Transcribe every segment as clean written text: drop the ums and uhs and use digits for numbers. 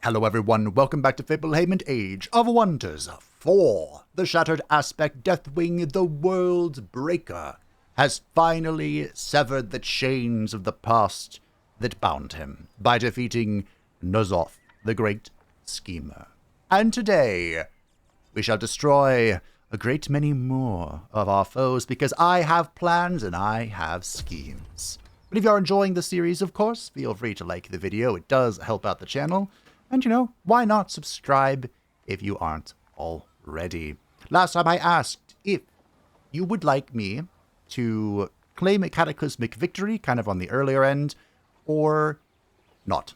Hello everyone, welcome back to Fablehaven Age of Wonders 4. The Shattered Aspect Deathwing, the World's Breaker, has finally severed the chains of the past that bound him by defeating N'Zoth, the Great Schemer. And today, we shall destroy a great many more of our foes because I have plans and I have schemes. But if you're enjoying the series, of course, feel free to like the video. It does help out the channel. And, why not subscribe if you aren't already? Last time I asked if you would like me to claim a cataclysmic victory, kind of on the earlier end, or not.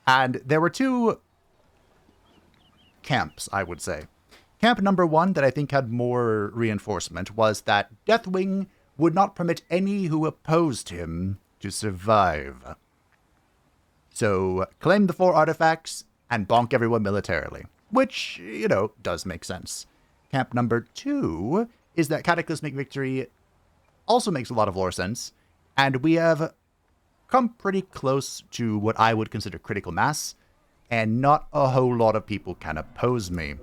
And there were two camps, I would say. Camp number one, that I think had more reinforcement, was that Deathwing would not permit any who opposed him to survive. So, claim the 4 artifacts and bonk everyone militarily. Which, does make sense. Camp number 2 is that Cataclysmic Victory also makes a lot of lore sense. And we have come pretty close to what I would consider critical mass. And not a whole lot of people can oppose me.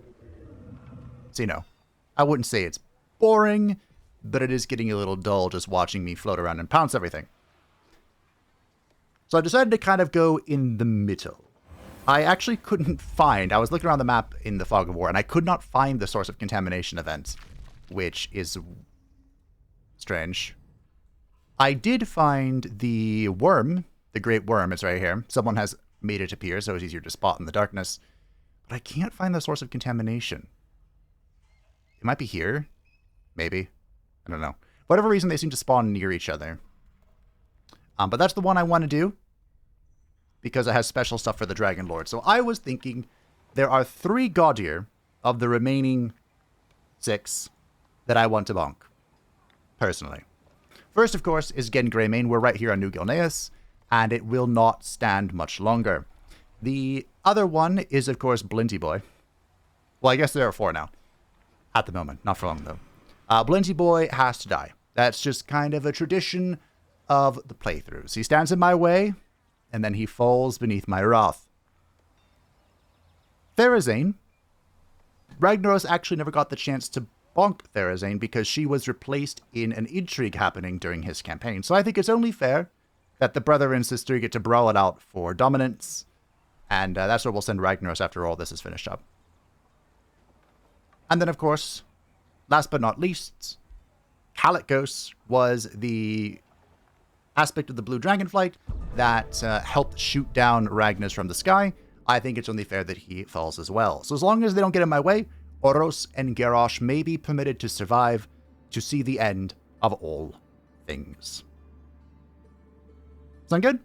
So, I wouldn't say it's boring, but it is getting a little dull just watching me float around and pounce everything. So I decided to kind of go in the middle. I actually couldn't find, I was looking around the map in the Fog of War, and I could not find the source of contamination event, which is strange. I did find the worm, the Great Worm, it's right here. Someone has made it appear, so it's easier to spot in the darkness. But I can't find the source of contamination. It might be here. Maybe. I don't know. For whatever reason, they seem to spawn near each other. But that's the one I want to do, because it has special stuff for the Dragon Lord. So I was thinking there are 3 Gaudier of the remaining 6 that I want to bonk, personally. First, of course, is Gen Greymane. We're right here on New Gilneas, and it will not stand much longer. The other one is, of course, Blinty Boy. Well, I guess there are 4 now. At the moment. Not for long, though. Blinty Boy has to die. That's just kind of a tradition of the playthroughs. He stands in my way, and then he falls beneath my wrath. Therazane. Ragnaros actually never got the chance to bonk Therazane because she was replaced in an intrigue happening during his campaign. So I think it's only fair that the brother and sister get to brawl it out for dominance, and that's where we'll send Ragnaros after all this is finished up. And then, of course, last but not least, Tarecgosa was the aspect of the blue dragonflight that helped shoot down Ragnas from the sky. I think it's only fair that he falls as well. So as long as they don't get in my way, Oros and Garrosh may be permitted to survive to see the end of all things. Sound good?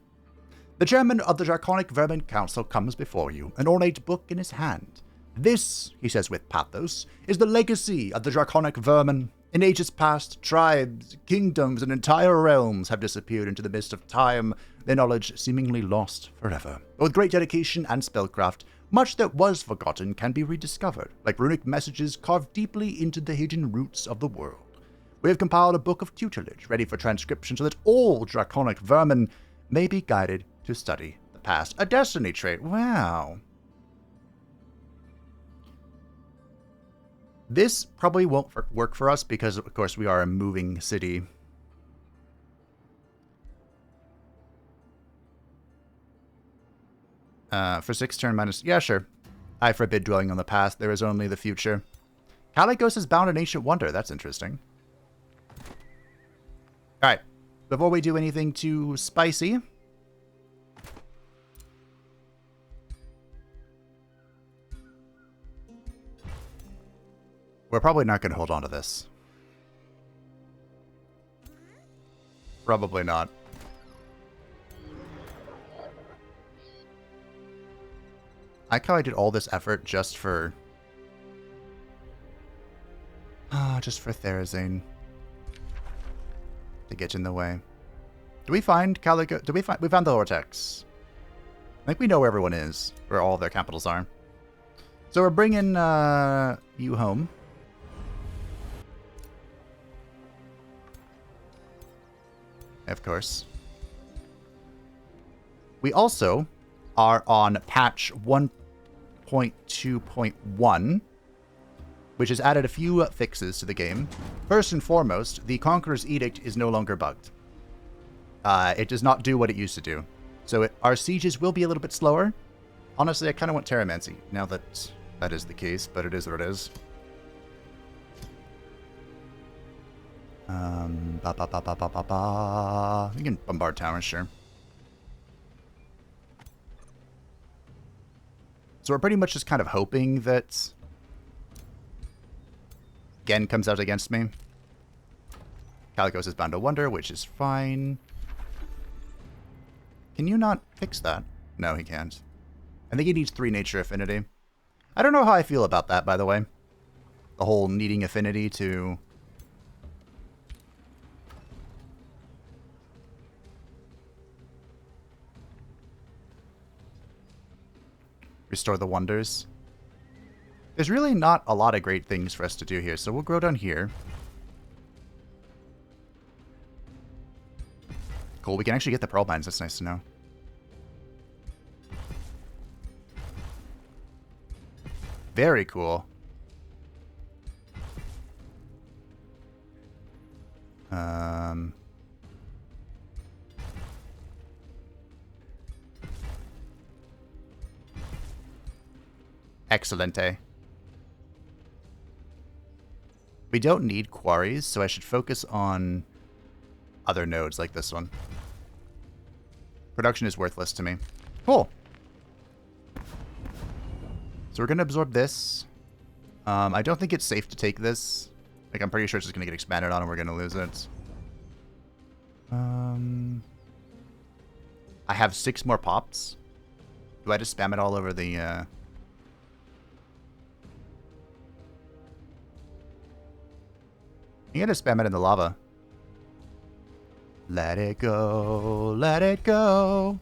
The chairman of the Draconic Vermin Council comes before you, an ornate book in his hand. This, he says with pathos, is the legacy of the Draconic Vermin. In ages past, tribes, kingdoms, and entire realms have disappeared into the mist of time, their knowledge seemingly lost forever. But with great dedication and spellcraft, much that was forgotten can be rediscovered, like runic messages carved deeply into the hidden roots of the world. We have compiled a book of tutelage, ready for transcription so that all Draconic Vermin may be guided to study the past. A destiny trait. Wow. This probably won't work for us because, of course, we are a moving city. For 6 turn minus... Yeah, sure. I forbid dwelling on the past. There is only the future. Tarecgosa is bound in ancient wonder. That's interesting. Alright. Before we do anything too spicy... we're probably not going to hold on to this. Probably not. I kind of did all this effort just for... just for Therazane. To get in the way. Do we find Calico... We found the Vortex. I think we know where everyone is. Where all their capitals are. So we're bringing you home. Of course. We also are on patch 1.2.1, which has added a few fixes to the game. First and foremost, the Conqueror's Edict is no longer bugged. It does not do what it used to do. So our sieges will be a little bit slower. Honestly, I kind of want Pyromancy now that that is the case, but it is what it is. We can bombard towers, sure. So we're pretty much just kind of hoping that Gen comes out against me. Tarecgosa is bound to wonder, which is fine. Can you not fix that? No, he can't. I think he needs 3 nature affinity. I don't know how I feel about that, by the way. The whole needing affinity to... restore the wonders. There's really not a lot of great things for us to do here, so we'll grow down here. Cool, we can actually get the pearl mines. That's nice to know. Very cool. Excelente. We don't need quarries, so I should focus on other nodes like this one. Production is worthless to me. Cool. So we're going to absorb this. I don't think it's safe to take this. Like, I'm pretty sure it's just going to get expanded on and we're going to lose it. I have 6 more pops. Do I just spam it all over the... You gotta spam it in the lava. Let it go, let it go.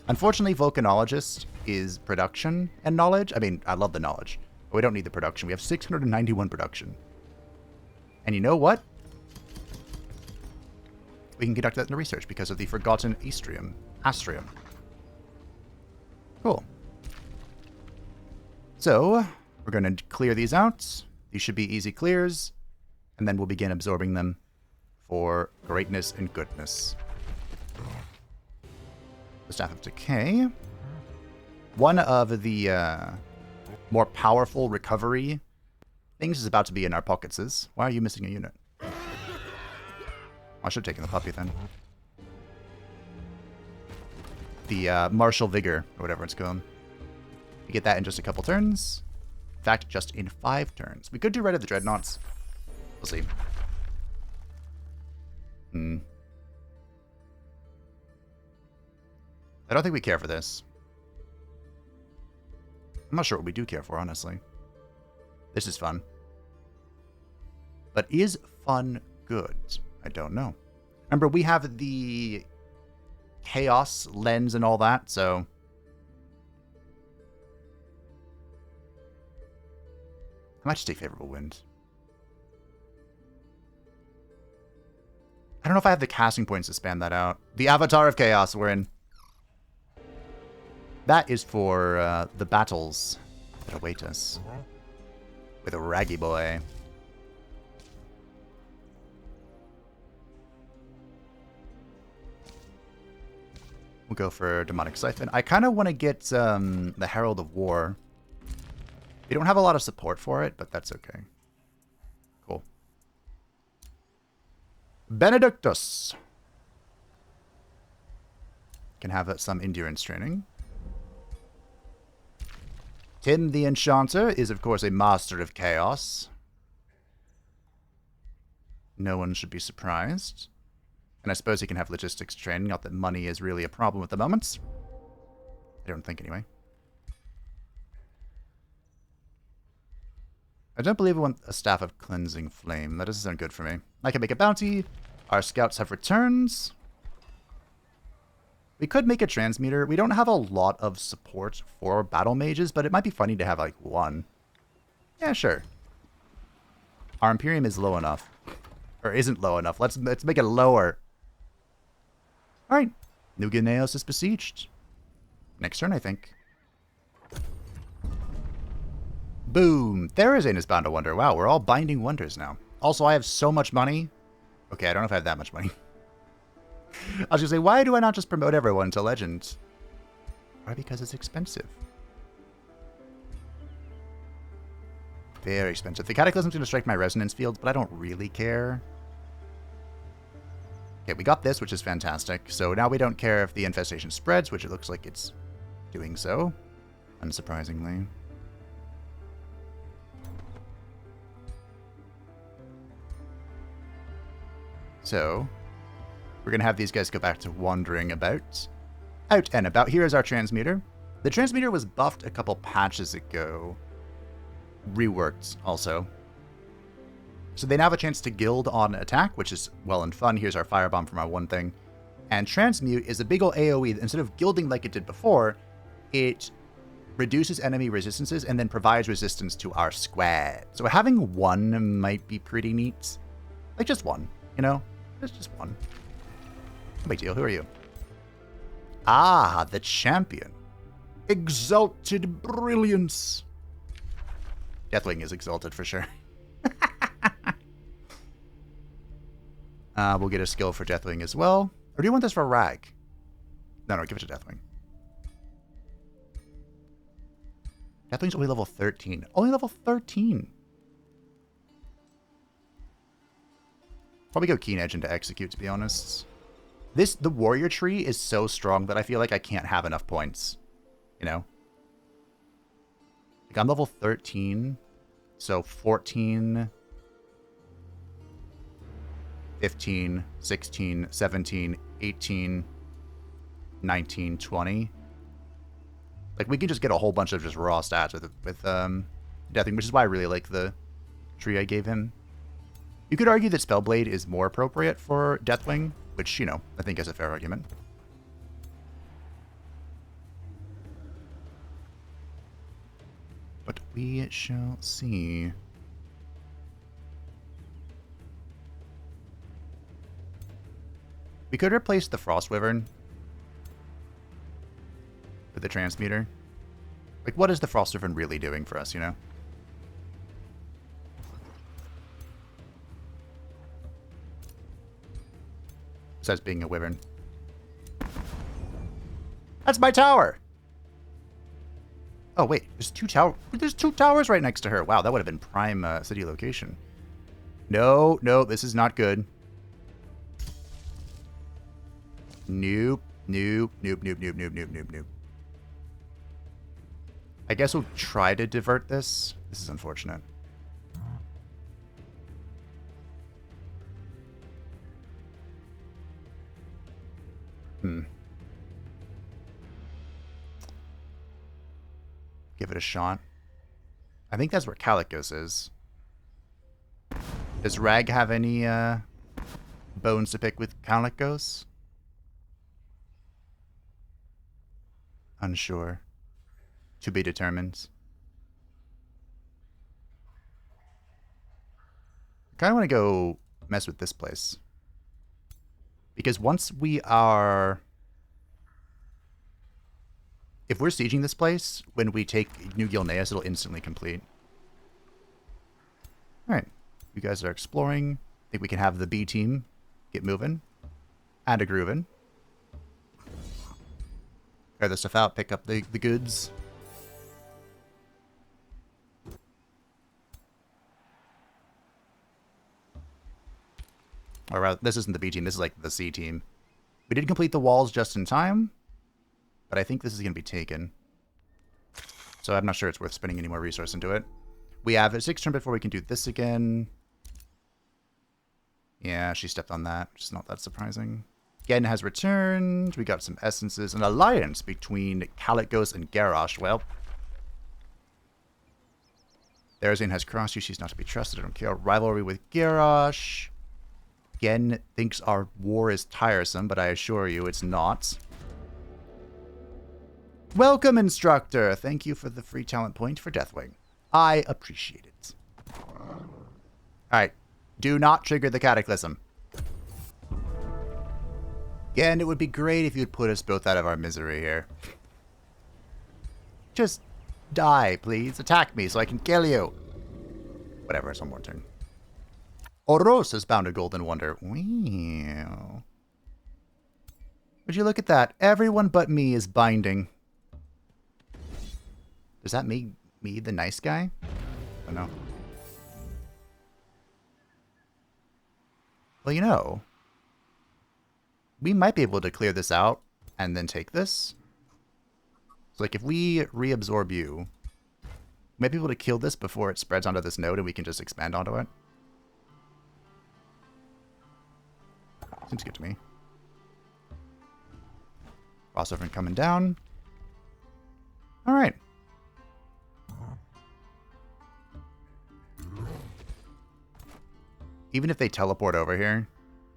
Unfortunately, Volcanologist is production and knowledge. I mean, I love the knowledge, but we don't need the production. We have 691 production. And you know what? We can conduct that into research because of the Forgotten Astrium. Cool. So, we're going to clear these out. These should be easy clears. And then we'll begin absorbing them for greatness and goodness. The Staff of Decay. One of the more powerful recovery things is about to be in our pockets. Why are you missing a unit? I should have taken the puppy then. The Martial Vigor, or whatever it's called. We get that in just a couple turns. In fact, just in 5 turns. We could do Red of the Dreadnoughts. We'll see. I don't think we care for this. I'm not sure what we do care for, honestly. This is fun. But is fun good? I don't know. Remember, we have the chaos lens and all that, so... I might just take Favorable Wind. I don't know if I have the casting points to span that out. The Avatar of Chaos we're in. That is for the battles that await us. With a Raggy Boy. We'll go for Demonic Siphon. I kind of want to get the Herald of War. We don't have a lot of support for it, but that's okay. Cool. Benedictus. Can have some endurance training. Tim the Enchanter is, of course, a master of chaos. No one should be surprised. And I suppose he can have logistics training, not that money is really a problem at the moment. I don't think, anyway. I don't believe I want a Staff of Cleansing Flame. That doesn't sound good for me. I can make a bounty. Our scouts have returns. We could make a transmuter. We don't have a lot of support for battle mages, but it might be funny to have, like, one. Yeah, sure. Our Imperium is low enough. Or isn't low enough. Let's make it lower. Alright. New Gilneas is besieged. Next turn, I think. Boom! Therazane is bound to wonder. Wow, we're all binding wonders now. Also, I have so much money. Okay, I don't know if I have that much money. I was gonna say, why do I not just promote everyone to Legend? Probably because it's expensive. Very expensive. The Cataclysm's gonna strike my resonance fields, but I don't really care. Okay, we got this, which is fantastic. So now we don't care if the infestation spreads, which it looks like it's doing so, unsurprisingly. So, we're going to have these guys go back to wandering about. Out and about. Here is our transmuter. The transmuter was buffed a couple patches ago. Reworked, also. So they now have a chance to gild on attack, which is well and fun. Here's our firebomb from our one thing. And transmute is a big ol' AoE. Instead of gilding like it did before, it reduces enemy resistances and then provides resistance to our squad. So having one might be pretty neat. Like just one, you know? It's just one. No big deal. Who are you? Ah, the champion. Exalted brilliance. Deathwing is exalted for sure. We'll get a skill for Deathwing as well. Or do you want this for Rag? No, give it to Deathwing. Deathwing's only level 13. Only level 13. Probably go Keen Edge into Execute, to be honest. The warrior tree is so strong that I feel like I can't have enough points. You know? Like, I'm level 13. So 14, 15, 16, 17, 18, 19, 20. Like, we can just get a whole bunch of just raw stats with Deathwing, which is why I really like the tree I gave him. You could argue that Spellblade is more appropriate for Deathwing, which, you know, I think is a fair argument. But we shall see. We could replace the Frost Wyvern with the Transmuter. Like, what is the Frost Wyvern really doing for us, you know? Besides being a Wyvern. That's my tower! Oh, wait. There's two towers right next to her. Wow, that would have been prime city location. No, this is not good. Nope. Nope. I guess we'll try to divert this. This is unfortunate. Give it a shot. I think that's where Tarecgosa is. Does Rag have any bones to pick with Tarecgosa? Unsure. To be determined. I kind of want to go mess with this place. Because once we are... If we're sieging this place, when we take New Gilneas, it'll instantly complete. Alright. You guys are exploring. I think we can have the B team get moving. And a groovin'. Clear the stuff out, pick up the goods. Or this isn't the B team, this is like the C team. We did complete the walls just in time. But I think this is going to be taken. So I'm not sure it's worth spending any more resource into it. We have a 6 turn before we can do this again. Yeah, she stepped on that, which is not that surprising. Gen has returned. We got some essences. An alliance between Tarecgosa and Garrosh. Well, Therazane has crossed you. She's not to be trusted. I don't care. Rivalry with Garrosh. Gen thinks our war is tiresome, but I assure you it's not. Welcome, instructor. Thank you for the free talent point for Deathwing. I appreciate it. Alright. Do not trigger the Cataclysm. Again, it would be great if you'd put us both out of our misery here. Just die, please. Attack me so I can kill you. Whatever, it's one more turn. Oros has found a golden wonder. Wow. Would you look at that? Everyone but me is binding. Does that make me the nice guy? I don't know. Well, you know, we might be able to clear this out and then take this. So, like, if we reabsorb you, we might be able to kill this before it spreads onto this node and we can just expand onto it. Seems good to me. Crossover and coming down. Alright. Even if they teleport over here,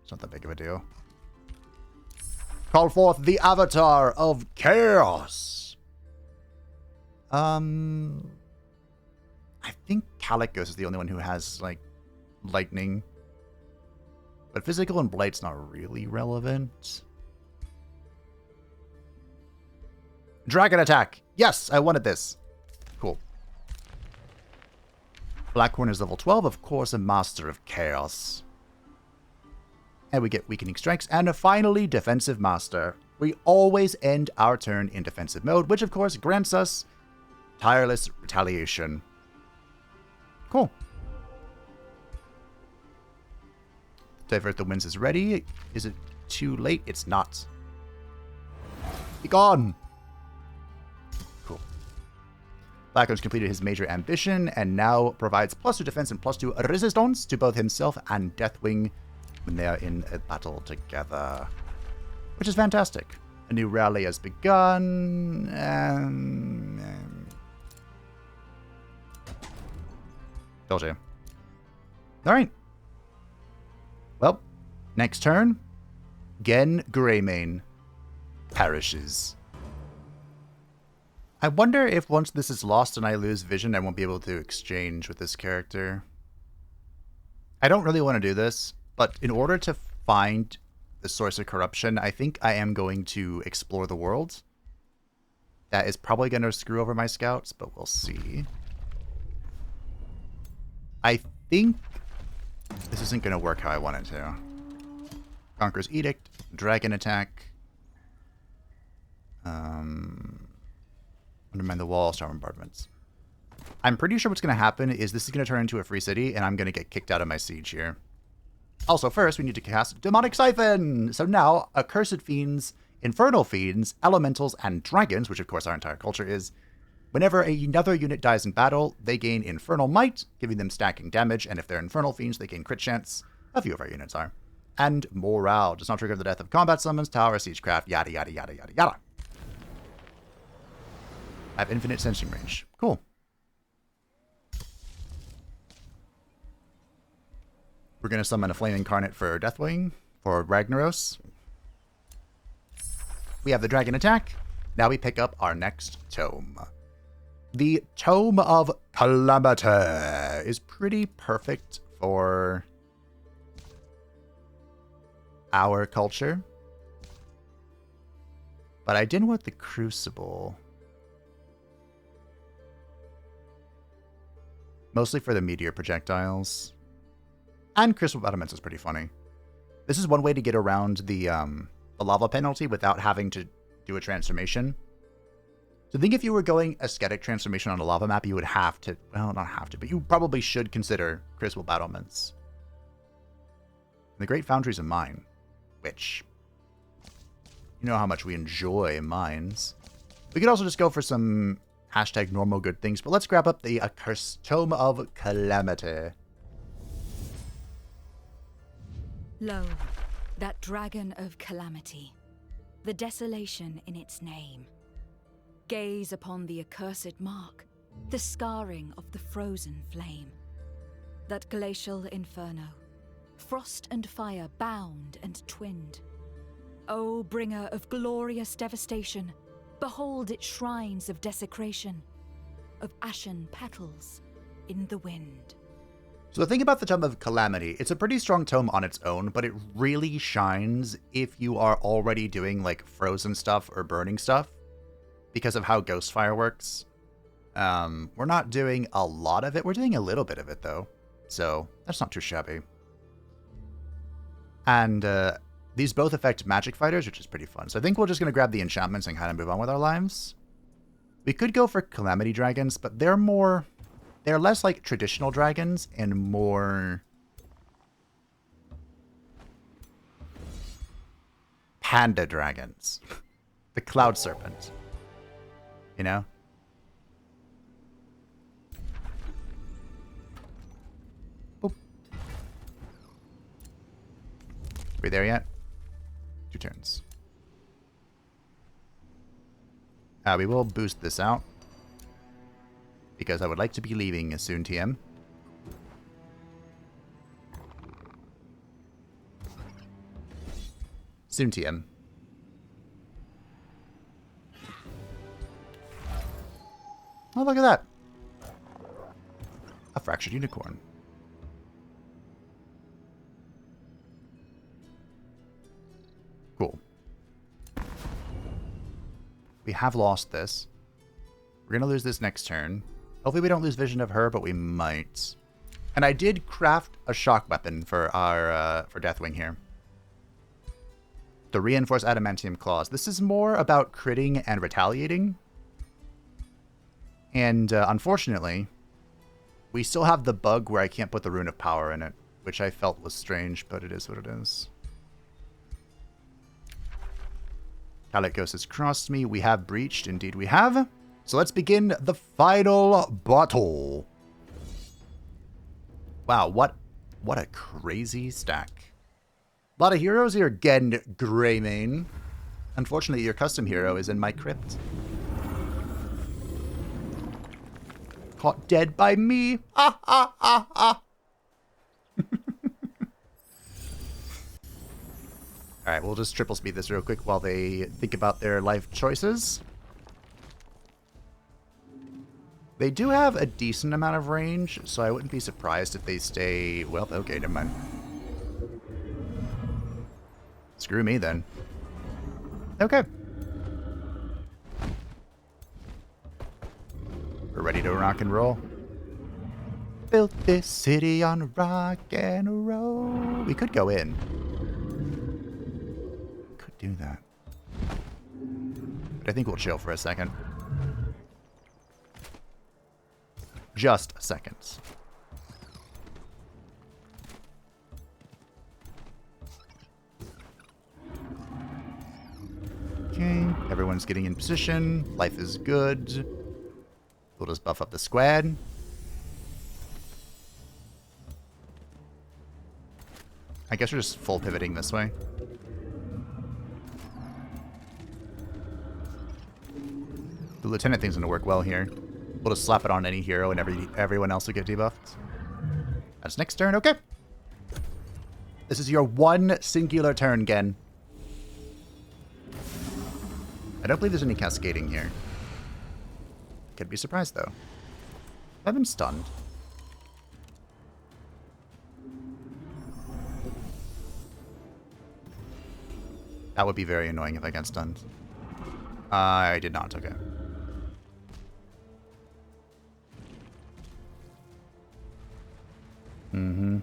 it's not that big of a deal. Call forth the Avatar of Chaos! I think Tarecgosa is the only one who has, like, lightning. But physical and blight's not really relevant. Dragon attack! Yes, I wanted this. Cool. Blackhorn is level 12, of course, a master of chaos. And we get weakening strikes, and finally, defensive master. We always end our turn in defensive mode, which of course grants us tireless retaliation. Cool. Divert the Winds is ready. Is it too late? It's not. Be gone! Cool. Blackhorn's completed his major ambition, and now provides +2 defense and +2 resistance to both himself and Deathwing when they are in a battle together. Which is fantastic. A new rally has begun. Told you. Alright. Well, next turn, Gen Greymane perishes. I wonder if once this is lost and I lose vision, I won't be able to exchange with this character. I don't really want to do this, but in order to find the source of corruption, I think I am going to explore the world. That is probably going to screw over my scouts, but we'll see. I think this isn't going to work how I want it to. Conqueror's Edict, Dragon Attack. Undermine the wall, Star Bombardments. I'm pretty sure what's going to happen is this is going to turn into a free city, and I'm going to get kicked out of my siege here. Also, first, we need to cast Demonic Siphon! So now, Accursed Fiends, Infernal Fiends, Elementals, and Dragons, which of course our entire culture is, whenever another unit dies in battle, they gain Infernal Might, giving them stacking damage, and if they're Infernal Fiends, they gain crit chance. A few of our units are. And Morale. Does not trigger the death of combat summons, tower, siegecraft, yada yada yada yada yada. I have infinite sensing range. Cool. We're going to summon a Flame Incarnate for Deathwing, for Ragnaros. We have the Dragon Attack. Now we pick up our next tome. The Tome of Calamity is pretty perfect for our culture. But I didn't want the Crucible. Mostly for the meteor projectiles. And Crystal Battlements is pretty funny. This is one way to get around the lava penalty without having to do a transformation. So I think if you were going aesthetic transformation on a lava map, you would have to, well, not have to, but you probably should consider Crystal Battlements. The Great Foundries of Mine, which, you know how much we enjoy mines. We could also just go for some hashtag normal good things, but let's grab up the Accursed Tome of Calamity. Lo, that dragon of calamity, the desolation in its name. Gaze upon the accursed mark, the scarring of the frozen flame. That glacial inferno, frost and fire bound and twinned. O bringer of glorious devastation, behold its shrines of desecration, of ashen petals in the wind. So the thing about the Tome of Calamity, it's a pretty strong tome on its own, but it really shines if you are already doing like frozen stuff or burning stuff because of how Ghostfire works. We're not doing a lot of it. We're doing a little bit of it, though. So, that's not too shabby. And these both affect magic fighters, which is pretty fun. So I think we're just going to grab the enchantments and kind of move on with our lives. We could go for Calamity Dragons, but they're less like traditional dragons and more panda dragons. The Cloud Serpent. You know? Boop. Are we there yet? 2 turns. We will boost this out. Because I would like to be leaving soon, TM. Soon, TM. Oh, look at that. A fractured unicorn. Cool. We have lost this. We're going to lose this next turn. Hopefully we don't lose vision of her, but we might. And I did craft a shock weapon for our for Deathwing here. The Reinforced Adamantium Claws. This is more about critting and retaliating. And unfortunately, we still have the bug where I can't put the Rune of Power in it, which I felt was strange, but it is what it is. Tarecgosa has crossed me. We have breached. Indeed we have. So let's begin the final battle. Wow, what a crazy stack. A lot of heroes here again, Greymane. Unfortunately, your custom hero is in my crypt. Caught dead by me. Ah, ah, ah, ah. Alright, we'll just triple speed this real quick while they think about their life choices. They do have a decent amount of range, so I wouldn't be surprised if they stay... Well, okay, never mind. Screw me, then. Okay. We're ready to rock and roll. Built this city on rock and roll. We could go in. Could do that. But I think we'll chill for a second. Just a second. Okay, everyone's getting in position. Life is good. We'll just buff up the squad. I guess we're just full pivoting this way. The lieutenant thing's gonna work well here. We'll just slap it on any hero and everyone else will get debuffed. That's next turn, okay. This is your one singular turn, Gen. I don't believe there's any cascading here. Could be surprised, though. I have him stunned. That would be very annoying if I got stunned. I did not, okay. Mm-hmm.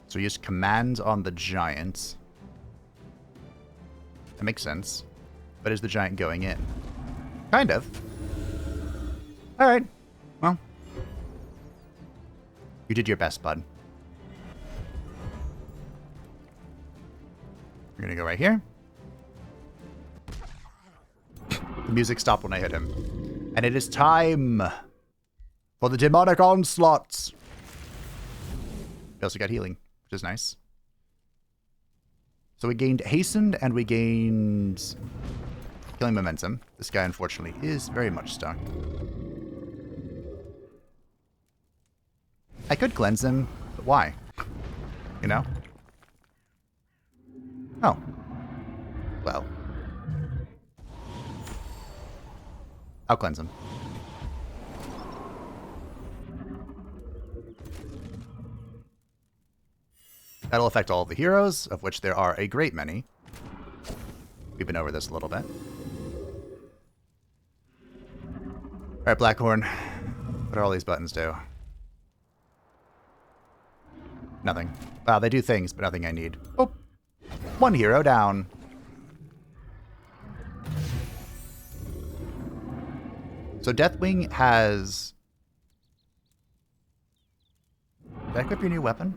So use command on the giant. That makes sense. But is the giant going in? Kind of. Alright. Well. You did your best, bud. We're gonna go right here. The music stopped when I hit him. And it is time for the demonic onslaught. We also got healing, which is nice. So we gained hastened and we gained killing momentum. This guy, unfortunately, is very much stuck. I could cleanse him, but why? You know? Oh. Well. I'll cleanse him. That'll affect all of the heroes, of which there are a great many. We we've been over this a little bit. Alright, Blackhorn. What do all these buttons do? Nothing. Wow, they do things, but nothing I need. Oh! One hero down. So Deathwing has... Did I equip your new weapon?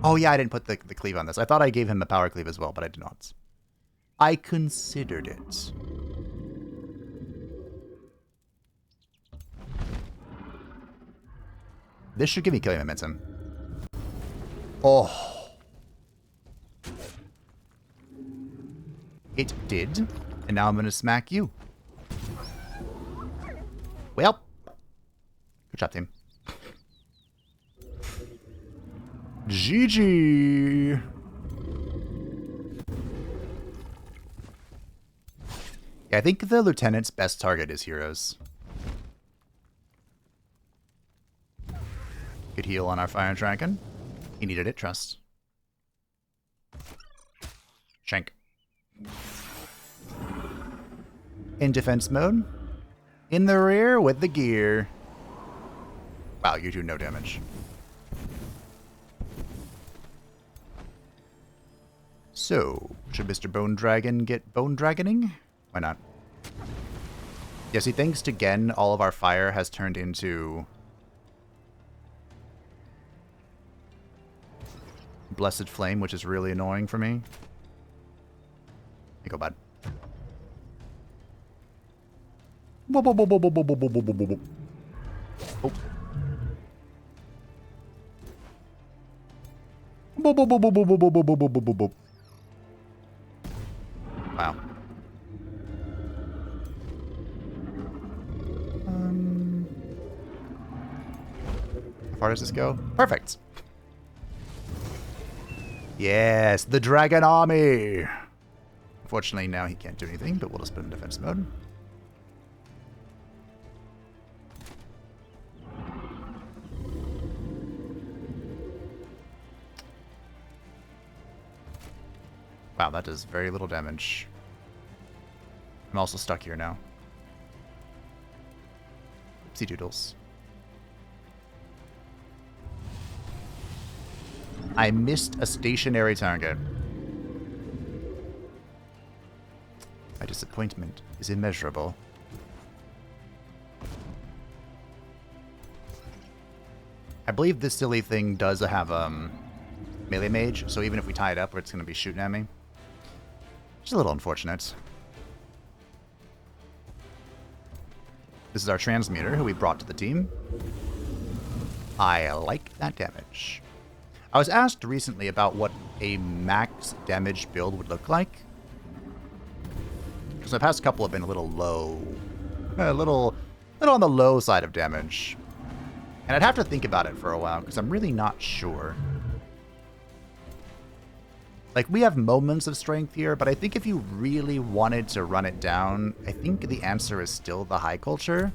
Oh yeah, I didn't put the cleave on this. I thought I gave him a power cleave as well, but I did not. I considered it. This should give me killing momentum. Oh. It did. And now I'm going to smack you. Well. Good job, team. GG. Yeah, I think the lieutenant's best target is heroes. Good heal on our Fire Dragon. He needed it, trust. Shank. In defense mode. In the rear with the gear. Wow, you do no damage. So, should Mr. Bone Dragon get Bone Dragoning? Why not? Yeah, see, thanks to Gen, all of our fire has turned into... Blessed Flame, which is really annoying for me. Here you go, bud. Wow. How far does this go? Perfect. Yes, the Dragon Army. Unfortunately, now he can't do anything, but we'll just put him in defense mode. Wow, that does very little damage. I'm also stuck here now. Oopsie doodles. I missed a stationary target. My disappointment is immeasurable. I believe this silly thing does have melee mage, so even if we tie it up, it's going to be shooting at me. Just a little unfortunate. This is our transmuter, who we brought to the team. I like that damage. I was asked recently about what a max damage build would look like. Because my past couple have been a little low. A little on the low side of damage. And I'd have to think about it for a while, because I'm really not sure. Like, we have moments of strength here, but I think if you really wanted to run it down, I think the answer is still the high culture.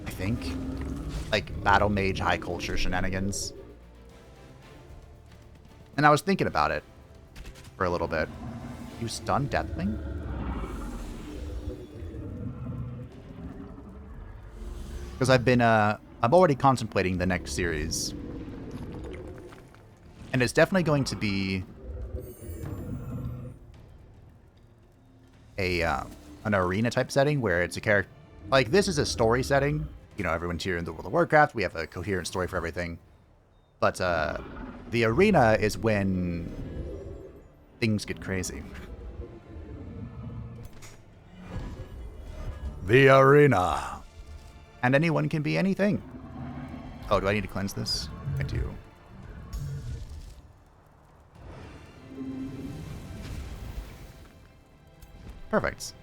I think. Like, battle mage high culture shenanigans. And I was thinking about it for a little bit. You stun Deathwing? Because I'm already contemplating the next series. And it's definitely going to be an arena type setting where it's a character... Like, this is a story setting. You know, everyone's here in the World of Warcraft. We have a coherent story for everything. But the arena is when things get crazy. The arena. And anyone can be anything. Oh, do I need to cleanse this? I do. Perfect.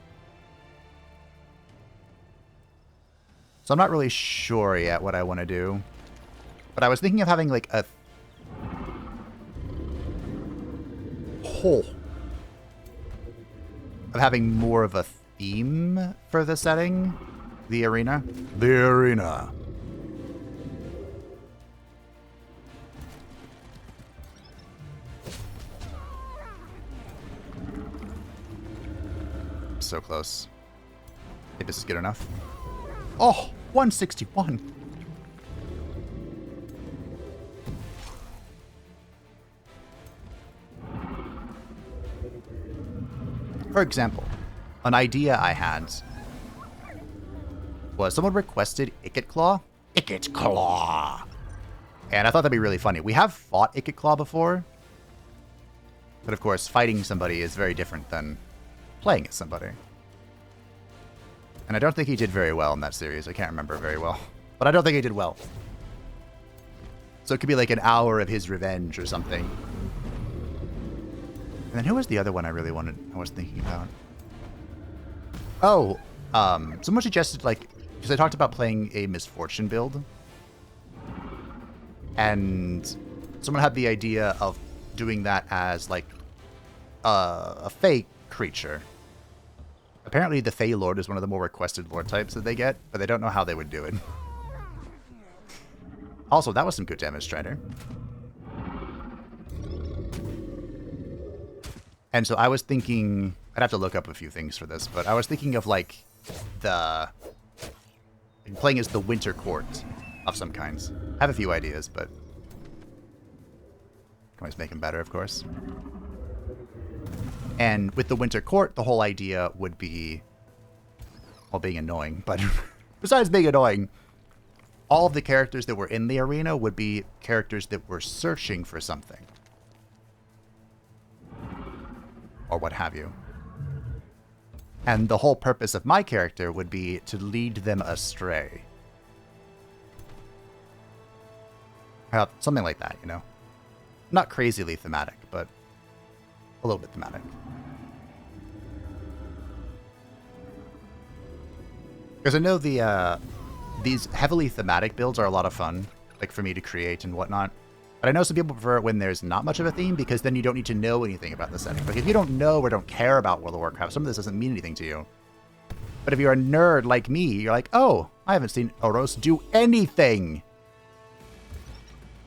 So I'm not really sure yet what I want to do. But I was thinking of having like a... Of having more of a theme for the setting. The arena. The arena. so close. I think this is good enough. Oh, 161. For example, an idea I had was someone requested Icket Claw. Icket Claw! And I thought that'd be really funny. We have fought Icket Claw before. But of course, fighting somebody is very different than playing as somebody. And I don't think he did very well in that series. I can't remember very well. But I don't think he did well. So it could be like an hour of his revenge or something. And then who was the other one I was thinking about? Oh, someone suggested, like, because I talked about playing a Misfortune build. And someone had the idea of doing that as, like, a Fey creature. Apparently the Firelord is one of the more requested lord types that they get, but they don't know how they would do it. Also, that was some good damage, Strider. And so I was thinking, I'd have to look up a few things for this, but I was thinking of, like, playing as the Winter Court of some kinds. I have a few ideas, but can always make them better, of course. And with the Winter Court, the whole idea would be, well, being annoying, but besides being annoying, all of the characters that were in the arena would be characters that were searching for something. Or what have you. And the whole purpose of my character would be to lead them astray. Something like that, you know? Not crazily thematic, but a little bit thematic. Because I know these heavily thematic builds are a lot of fun, like for me to create and whatnot. But I know some people prefer it when there's not much of a theme, because then you don't need to know anything about the setting. Like, if you don't know or don't care about World of Warcraft, some of this doesn't mean anything to you. But if you're a nerd like me, you're like, oh, I haven't seen Oros do anything!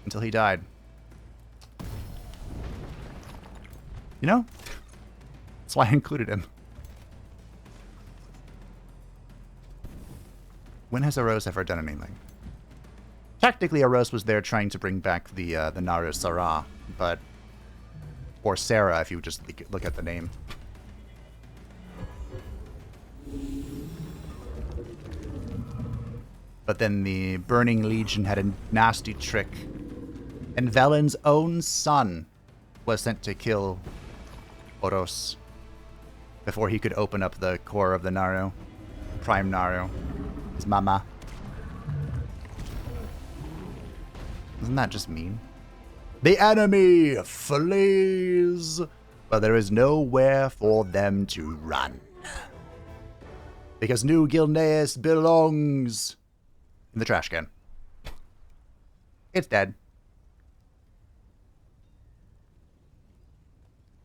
Until he died. You know? That's why I included him. When has Oros ever done anything? Technically, Oros was there trying to bring back the Naru Sarah, but... Or Sarah, if you just look at the name. But then the Burning Legion had a nasty trick. And Velen's own son was sent to kill Oros before he could open up the core of the Naru. Prime Naru. His mama. Isn't that just mean? The enemy flees, but there is nowhere for them to run. Because New Gilneas belongs in the trash can. It's dead.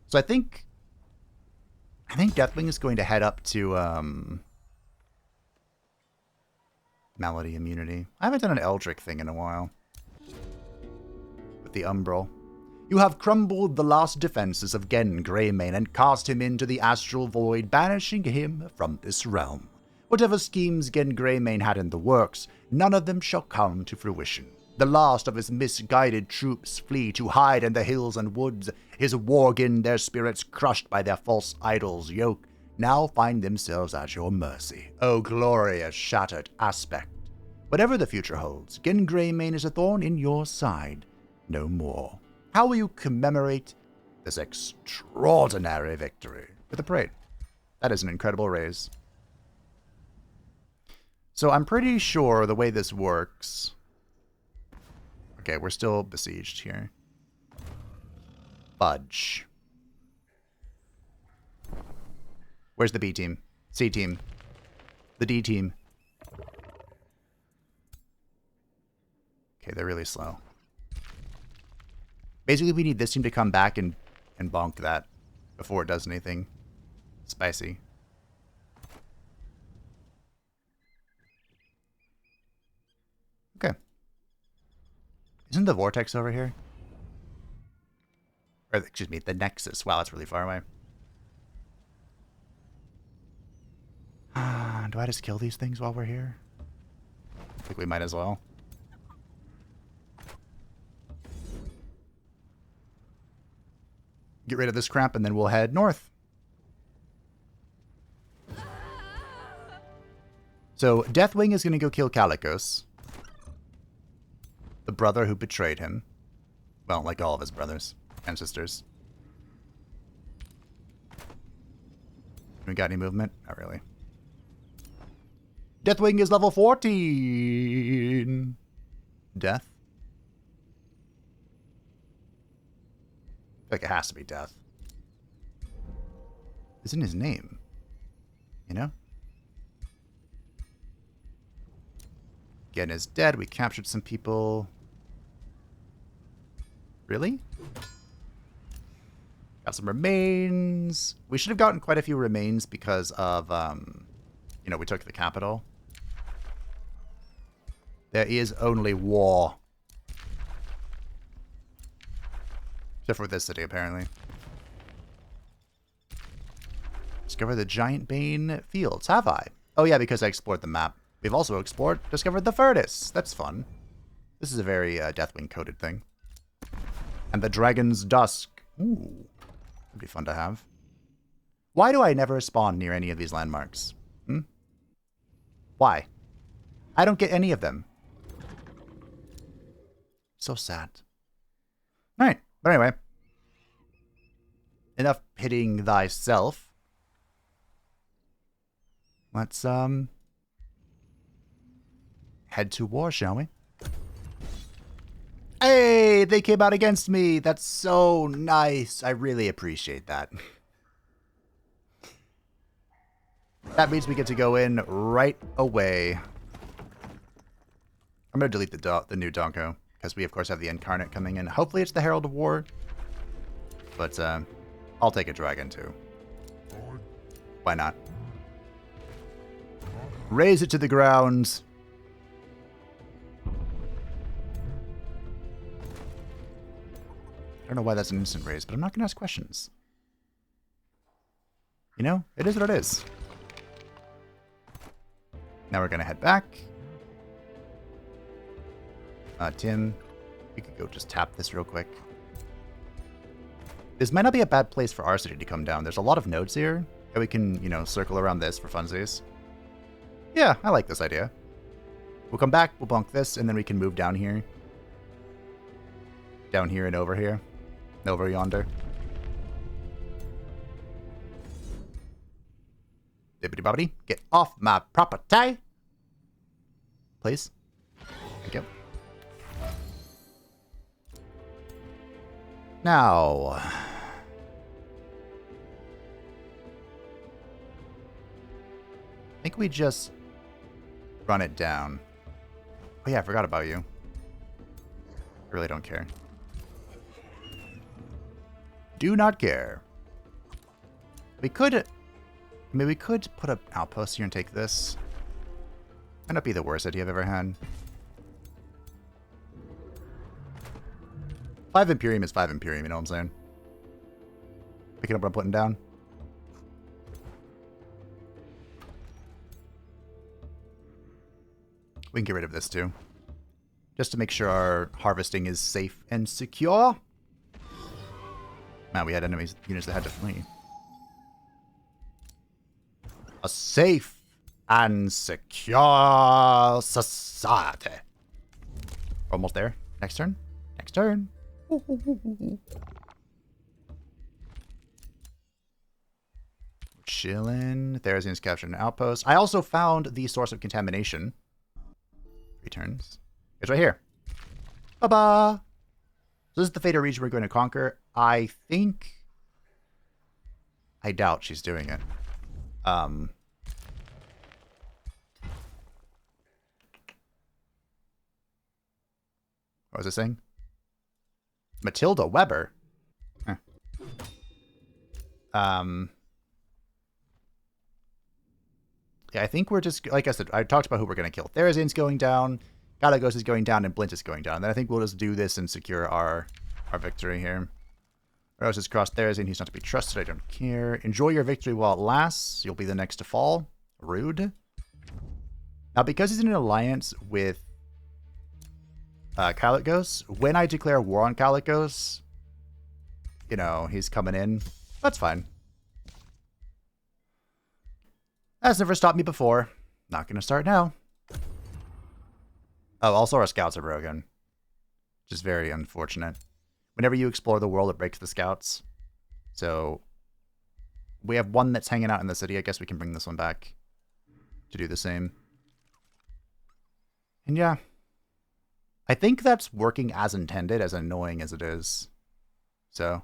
So I think Deathwing is going to head up to Malady Immunity. I haven't done an Eldritch thing in a while. With the Umbral. You have crumbled the last defenses of Gen Greymane and cast him into the astral void, banishing him from this realm. Whatever schemes Gen Greymane had in the works, none of them shall come to fruition. The last of his misguided troops flee to hide in the hills and woods. His Worgen, their spirits crushed by their false idols' yoke, now find themselves at your mercy. O glorious shattered aspect. Whatever the future holds, Gen Greymane is a thorn in your side. No more. How will you commemorate this extraordinary victory? With a parade. That is an incredible raise. So I'm pretty sure the way this works... Okay, we're still besieged here. Fudge. Where's the B team? C team. The D team. Okay, they're really slow. Basically, we need this team to come back and bonk that before it does anything spicy. Okay. Isn't the Vortex over here? Or, excuse me, the Nexus. Wow, that's really far away. Do I just kill these things while we're here? I think we might as well. Get rid of this crap and then we'll head north. So Deathwing is going to go kill Tarecgosa, the brother who betrayed him. Well, like all of his brothers and sisters. We got any movement? Not really. Deathwing is level 14. Death? I feel like it has to be Death. It's in his name. You know? Again, is dead. We captured some people. Really? Got some remains. We should have gotten quite a few remains because of, you know, we took the capital. There is only war. Except for this city, apparently. Discover the Giant Bane Fields. Have I? Oh yeah, because I explored the map. We've also discovered the Furnace. That's fun. This is a very Deathwing-coded thing. And the Dragon's Dusk. Ooh. That'd be fun to have. Why do I never spawn near any of these landmarks? Hmm? Why? I don't get any of them. So sad. Alright. But anyway. Enough hitting thyself. Let's, head to war, shall we? Hey, they came out against me. That's so nice. I really appreciate that. That means we get to go in right away. I'm going to delete the new Donko, because we, of course, have the Incarnate coming in. Hopefully it's the Herald of War. But, I'll take a dragon, too. Why not? Raise it to the ground. I don't know why that's an instant raise, but I'm not going to ask questions. You know, it is what it is. Now we're going to head back. Tim, we could go just tap this real quick. This might not be a bad place for our city to come down. There's a lot of nodes here, and we can, you know, circle around this for funsies. Yeah, I like this idea. We'll come back, we'll bonk this, and then we can move down here. Down here and over here. Over yonder. Bibbidi-bobbidi, get off my property. Please. Thank you. Now. I think we just run it down. Oh yeah, I forgot about you. I really don't care. Do not care. We could... I mean, we could put an outpost here and take this. Might not be the worst idea I've ever had. 5 Imperium is 5 Imperium, you know what I'm saying? Picking up what I'm putting down. We can get rid of this too. Just to make sure our harvesting is safe and secure. Man, we had enemies, units that had to flee. A safe and secure society. Almost there. Next turn. Next turn. Chillin'. Therazian's captured an outpost. I also found the source of contamination. Returns. It's right here. Ba-ba! So this is the fated region we're going to conquer. I think... I doubt she's doing it. What was it saying? Matilda Weber? Huh. Yeah, I think we're just... Like I said, I talked about who we're going to kill. Therazian's going down. Tarecgosa is going down, and Blint is going down. Then I think we'll just do this and secure our victory here. Rose has crossed Therazian. He's not to be trusted. I don't care. Enjoy your victory while it lasts. You'll be the next to fall. Rude. Now, because he's in an alliance with Tarecgosa, when I declare war on Tarecgosa, you know, he's coming in. That's fine. That's never stopped me before. Not going to start now. Oh, also our scouts are broken. Which is very unfortunate. Whenever you explore the world, it breaks the scouts. So, we have one that's hanging out in the city. I guess we can bring this one back to do the same. And yeah. I think that's working as intended, as annoying as it is. So,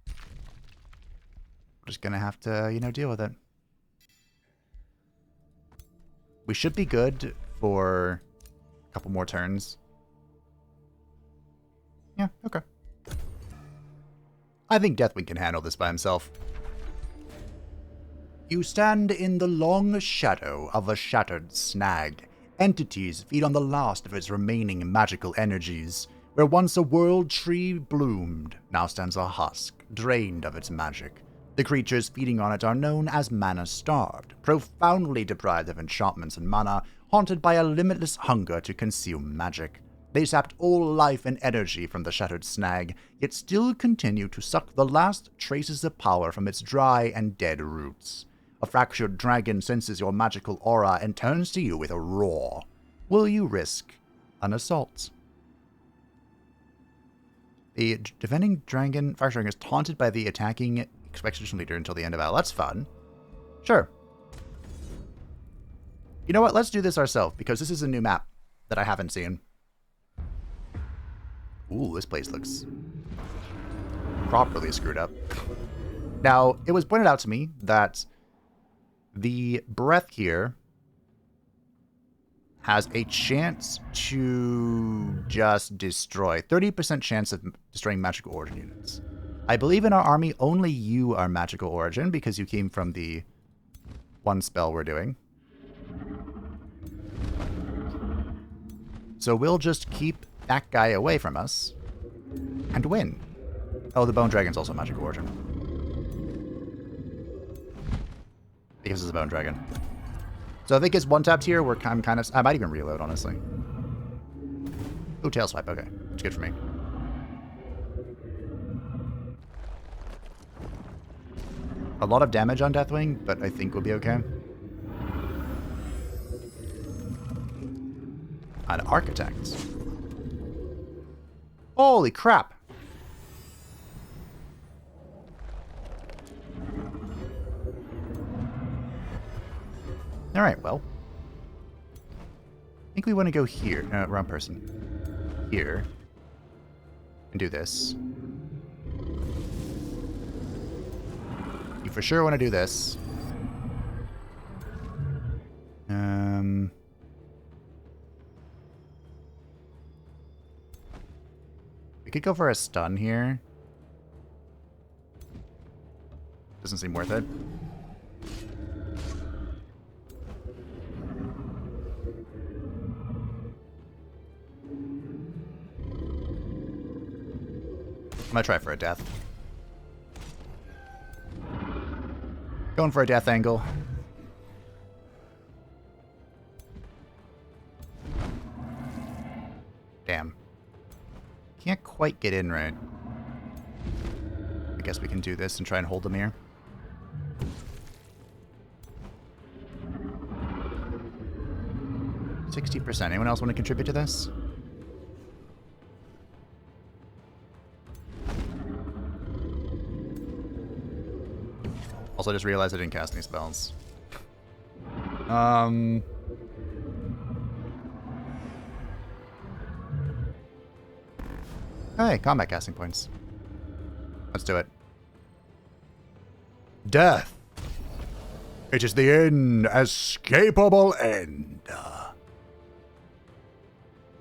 we're just going to have to, you know, deal with it. We should be good for a couple more turns. Yeah, okay. I think Deathwing can handle this by himself. You stand in the long shadow of a shattered snag. Entities feed on the last of its remaining magical energies. Where once a world tree bloomed, now stands a husk, drained of its magic. The creatures feeding on it are known as mana-starved, profoundly deprived of enchantments and mana, haunted by a limitless hunger to consume magic. They sapped all life and energy from the shattered snag, yet still continue to suck the last traces of power from its dry and dead roots. A fractured dragon senses your magical aura and turns to you with a roar. Will you risk an assault? The defending dragon, Fire Dragon, is taunted by the attacking expedition leader until the end of battle. That's fun. Sure. You know what? Let's do this ourselves, because this is a new map that I haven't seen. Ooh, this place looks properly screwed up. Now, it was pointed out to me that the breath here has a chance to just destroy. 30% chance of destroying magical origin units. I believe in our army, only you are magical origin because you came from the one spell we're doing. So we'll just keep that guy away from us and win. Oh, the Bone Dragon's also magical origin. Because it's a Bone Dragon. So I think it's one tapped here. I'm kind of... I might even reload, honestly. Ooh, Tail Swipe. Okay. It's good for me. A lot of damage on Deathwing, but I think we'll be okay. An Architect. Holy crap! Alright, well. I think we want to go here. Wrong person. Here. And do this. You for sure want to do this. We could go for a stun here. Doesn't seem worth it. I'm gonna try for a death. Going for a death angle. Damn. Can't quite get in right. I guess we can do this and try and hold them here. %. Anyone else want to contribute to this? Also, just realized I didn't cast any spells. Hey, combat casting points. Let's do it. Death. It is the inescapable end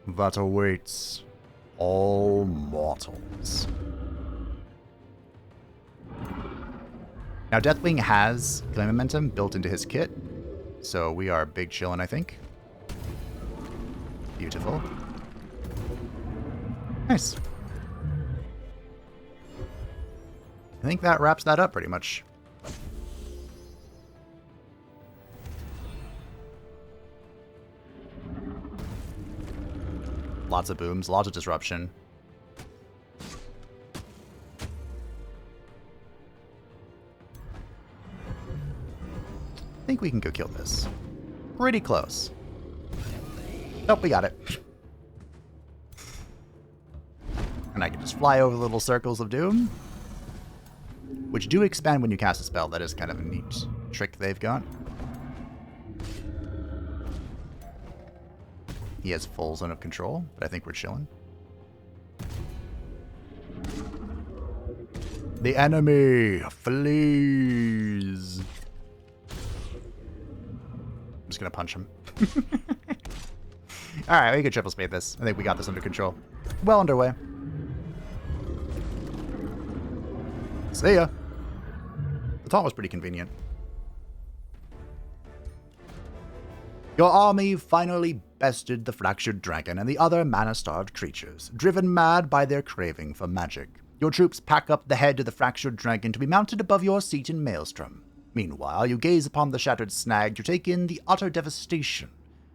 that awaits all mortals. Now, Deathwing has Flame Momentum built into his kit, so we are big chillin', I think. Beautiful. Nice. I think that wraps that up pretty much. Lots of booms, lots of disruption. I think we can go kill this. Pretty close. Nope, we got it. And I can just fly over little circles of doom, which do expand when you cast a spell. That is kind of a neat trick they've got. He has full zone of control, but I think we're chilling. The enemy flees. I'm just gonna punch him. Alright, we can triple spade this. I think we got this under control. Well underway. See ya. The taunt was pretty convenient. Your army finally bested the fractured dragon and the other mana-starved creatures, driven mad by their craving for magic. Your troops pack up the head of the fractured dragon to be mounted above your seat in Maelstrom. Meanwhile, you gaze upon the shattered snag to take in the utter devastation,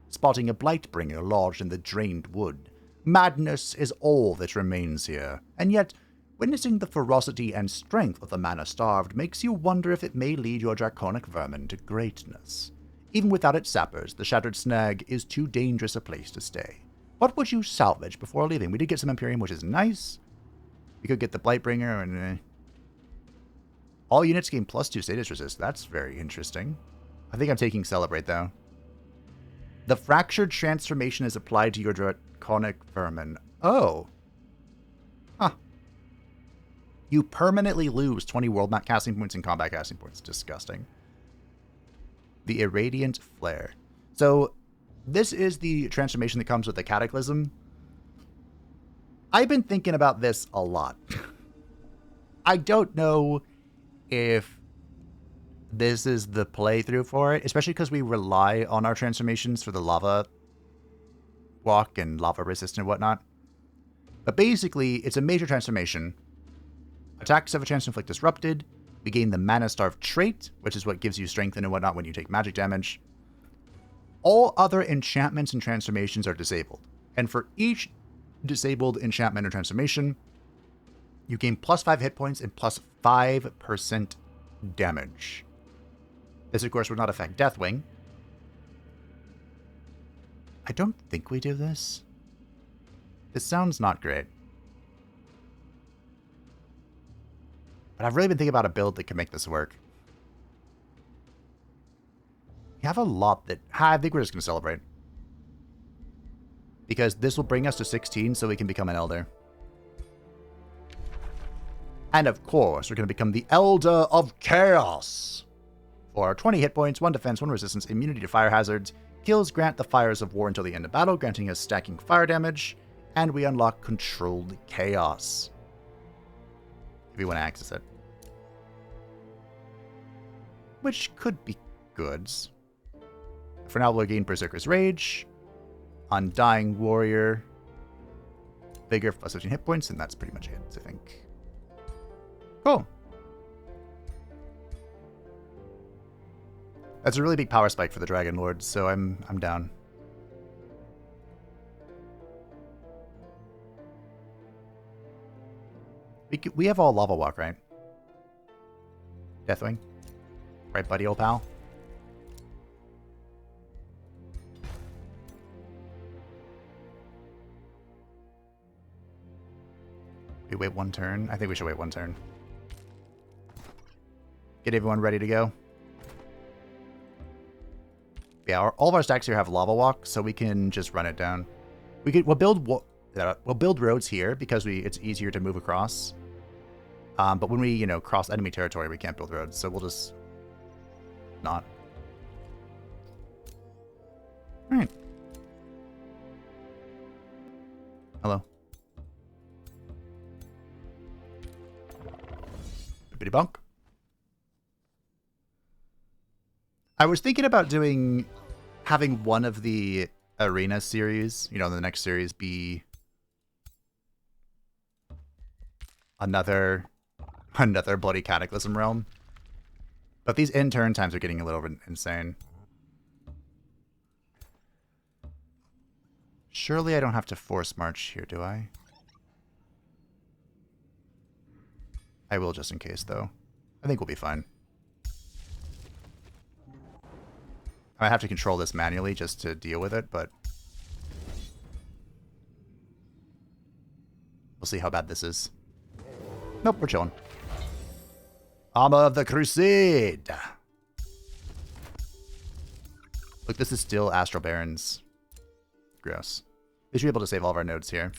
spotting a Blightbringer lodged in the drained wood. Madness is all that remains here, and yet, witnessing the ferocity and strength of the mana-starved makes you wonder if it may lead your draconic vermin to greatness. Even without its sappers, the shattered snag is too dangerous a place to stay. What would you salvage before leaving? We did get some Imperium, which is nice. We could get the Blightbringer, and all units gain +2 status resist. That's very interesting. I think I'm taking Celebrate, though. The Fractured Transformation is applied to your draconic vermin. Oh. Huh. You permanently lose 20 world map casting points and combat casting points. Disgusting. The Irradiant Flare. So, this is the transformation that comes with the Cataclysm. I've been thinking about this a lot. I don't know if this is the playthrough for it, especially because we rely on our transformations for the lava walk and lava resist and whatnot. But basically, it's a major transformation. Attacks have a chance to inflict disrupted. We gain the Mana Starve trait, which is what gives you strength and whatnot when you take magic damage. All other enchantments and transformations are disabled. And for each disabled enchantment or transformation, you gain +5 hit points and +5% damage. This, of course, would not affect Deathwing. I don't think we do this. This sounds not great. But I've really been thinking about a build that can make this work. We have a lot that... I think we're just going to Celebrate. Because this will bring us to 16 so we can become an Elder. And of course, we're going to become the Elder of Chaos. For 20 hit points, 1 defense, 1 resistance, immunity to fire hazards. Kills grant the Fires of War until the end of battle, granting us stacking fire damage. And we unlock Controlled Chaos. If you want to access it. Which could be goods. For now, we'll gain Berserker's Rage. Undying Warrior. Vigor for +15 hit points, and that's pretty much it, I think. Cool. That's a really big power spike for the Dragon Lord, so I'm down. We have all Lava Walk, right? Deathwing. Right, buddy, old pal? We wait 1 turn? I think we should wait 1 turn. Get everyone ready to go. Yeah, all of our stacks here have Lava Walk, so we can just run it down. We'll build roads here because it's easier to move across. But when we, cross enemy territory, we can't build roads, so we'll just not. All right. Hello. Bippity bonk. I was thinking about having one of the arena series, the next series be another bloody Cataclysm realm. But these in-turn times are getting a little insane. Surely I don't have to force march here, do I? I will just in case, though. I think we'll be fine. I might have to control this manually just to deal with it, but we'll see how bad this is. Nope, we're chilling. Armor of the Crusade! Look, this is still Astral Barons. Gross. We should be able to save all of our nodes here.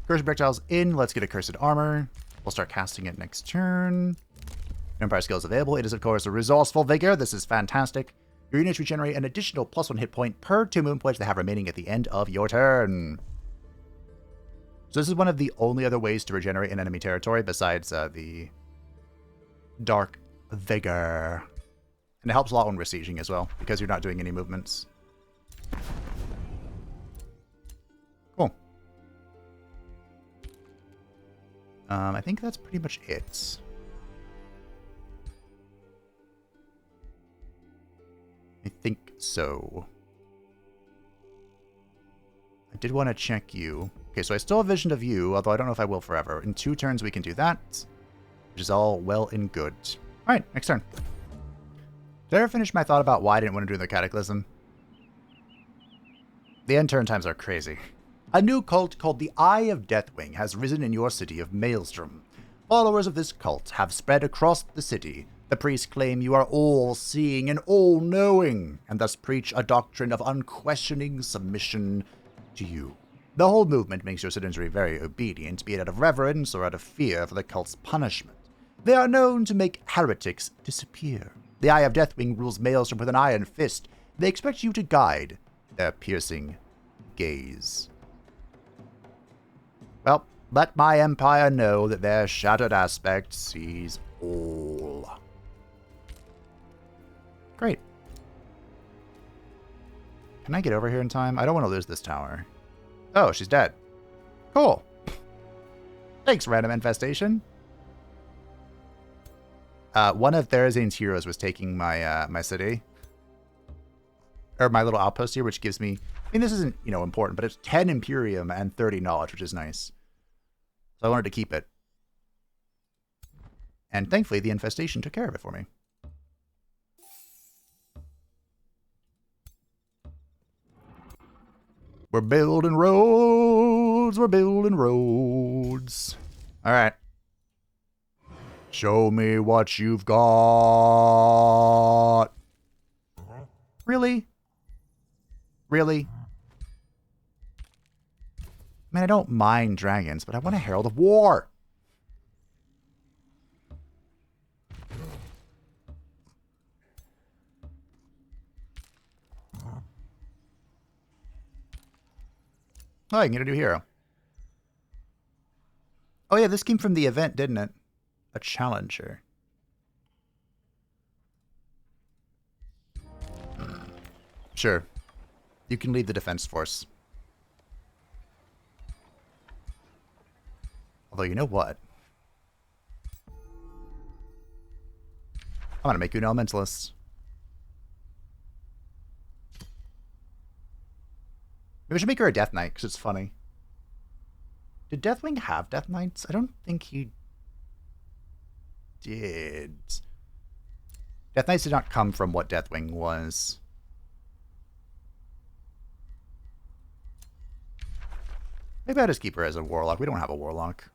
Cursed projectiles in. Let's get a Cursed Armor. We'll start casting it next turn. Empire skill is available. It is, of course, a Resourceful Vigor. This is fantastic. Your units regenerate an additional +1 hit point per 2 movement points they have remaining at the end of your turn. So this is one of the only other ways to regenerate an enemy territory besides the Dark Vigor. And it helps a lot when we're sieging as well, because you're not doing any movements. Cool. I think that's pretty much it. I think so. I did want to check you. Okay, so I still have vision of you, although I don't know if I will forever. In 2 turns we can do that, which is all well and good. Alright, next turn. Did I ever finish my thought about why I didn't want to do the Cataclysm? The end turn times are crazy. A new cult called the Eye of Deathwing has risen in your city of Maelstrom. Followers of this cult have spread across the city. The priests claim you are all-seeing and all-knowing, and thus preach a doctrine of unquestioning submission to you. The whole movement makes your citizenry very obedient, be it out of reverence or out of fear for the cult's punishment. They are known to make heretics disappear. The Eye of Deathwing rules Maelstrom with an iron fist. They expect you to guide their piercing gaze. Well, let my empire know that their shattered aspect sees all. Great. Can I get over here in time? I don't want to lose this tower. Oh, she's dead. Cool. Thanks, random infestation. One of Therazane's heroes was taking my my city. Or my little outpost here, which gives me... I mean, this isn't, important, but it's 10 Imperium and 30 knowledge, which is nice. So I wanted to keep it. And thankfully, the infestation took care of it for me. We're building roads. We're building roads. All right. Show me what you've got. Really? Really? I mean, I don't mind dragons, but I want a Herald of War. Oh, I can get a new hero. Oh yeah, this came from the event, didn't it? A challenger. Sure. You can lead the defense force. Although, you know what? I'm going to make you an elementalist. Maybe I should make her a Death Knight, because it's funny. Did Deathwing have Death Knights? I don't think he did. Death Knights did not come from what Deathwing was. Maybe I'll just keep her as a Warlock. We don't have a Warlock.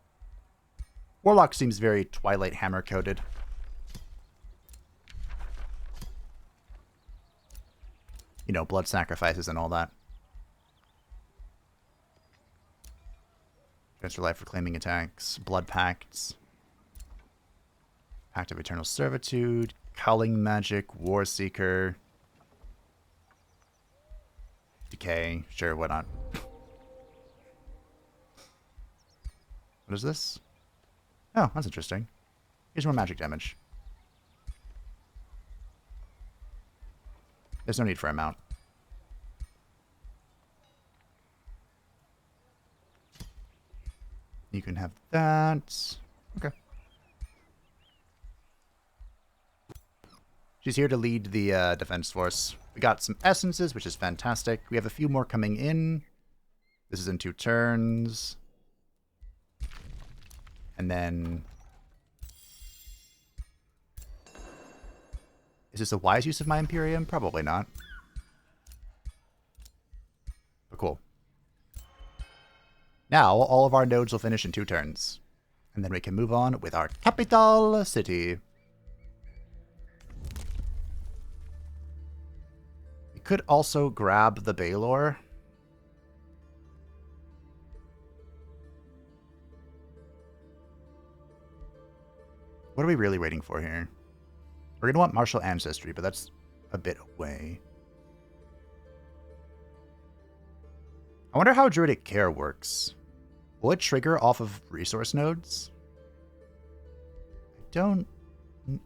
Warlock seems very Twilight Hammer-coded. Blood sacrifices and all that. Transfer life reclaiming attacks. Blood pacts. Pact of Eternal Servitude. Culling Magic. War Seeker. Decay. Sure, why not? What is this? Oh, that's interesting. Here's more magic damage. There's no need for a mount. You can have that. Okay. She's here to lead the defense force. We got some essences, which is fantastic. We have a few more coming in. This is in 2 turns. And then... Is this a wise use of my Imperium? Probably not. But cool. Now, all of our nodes will finish in 2 turns. And then we can move on with our capital city. We could also grab the Baelor. What are we really waiting for here? We're going to want martial ancestry, but that's a bit away. I wonder how Druidic Care works. Will it trigger off of resource nodes? I don't...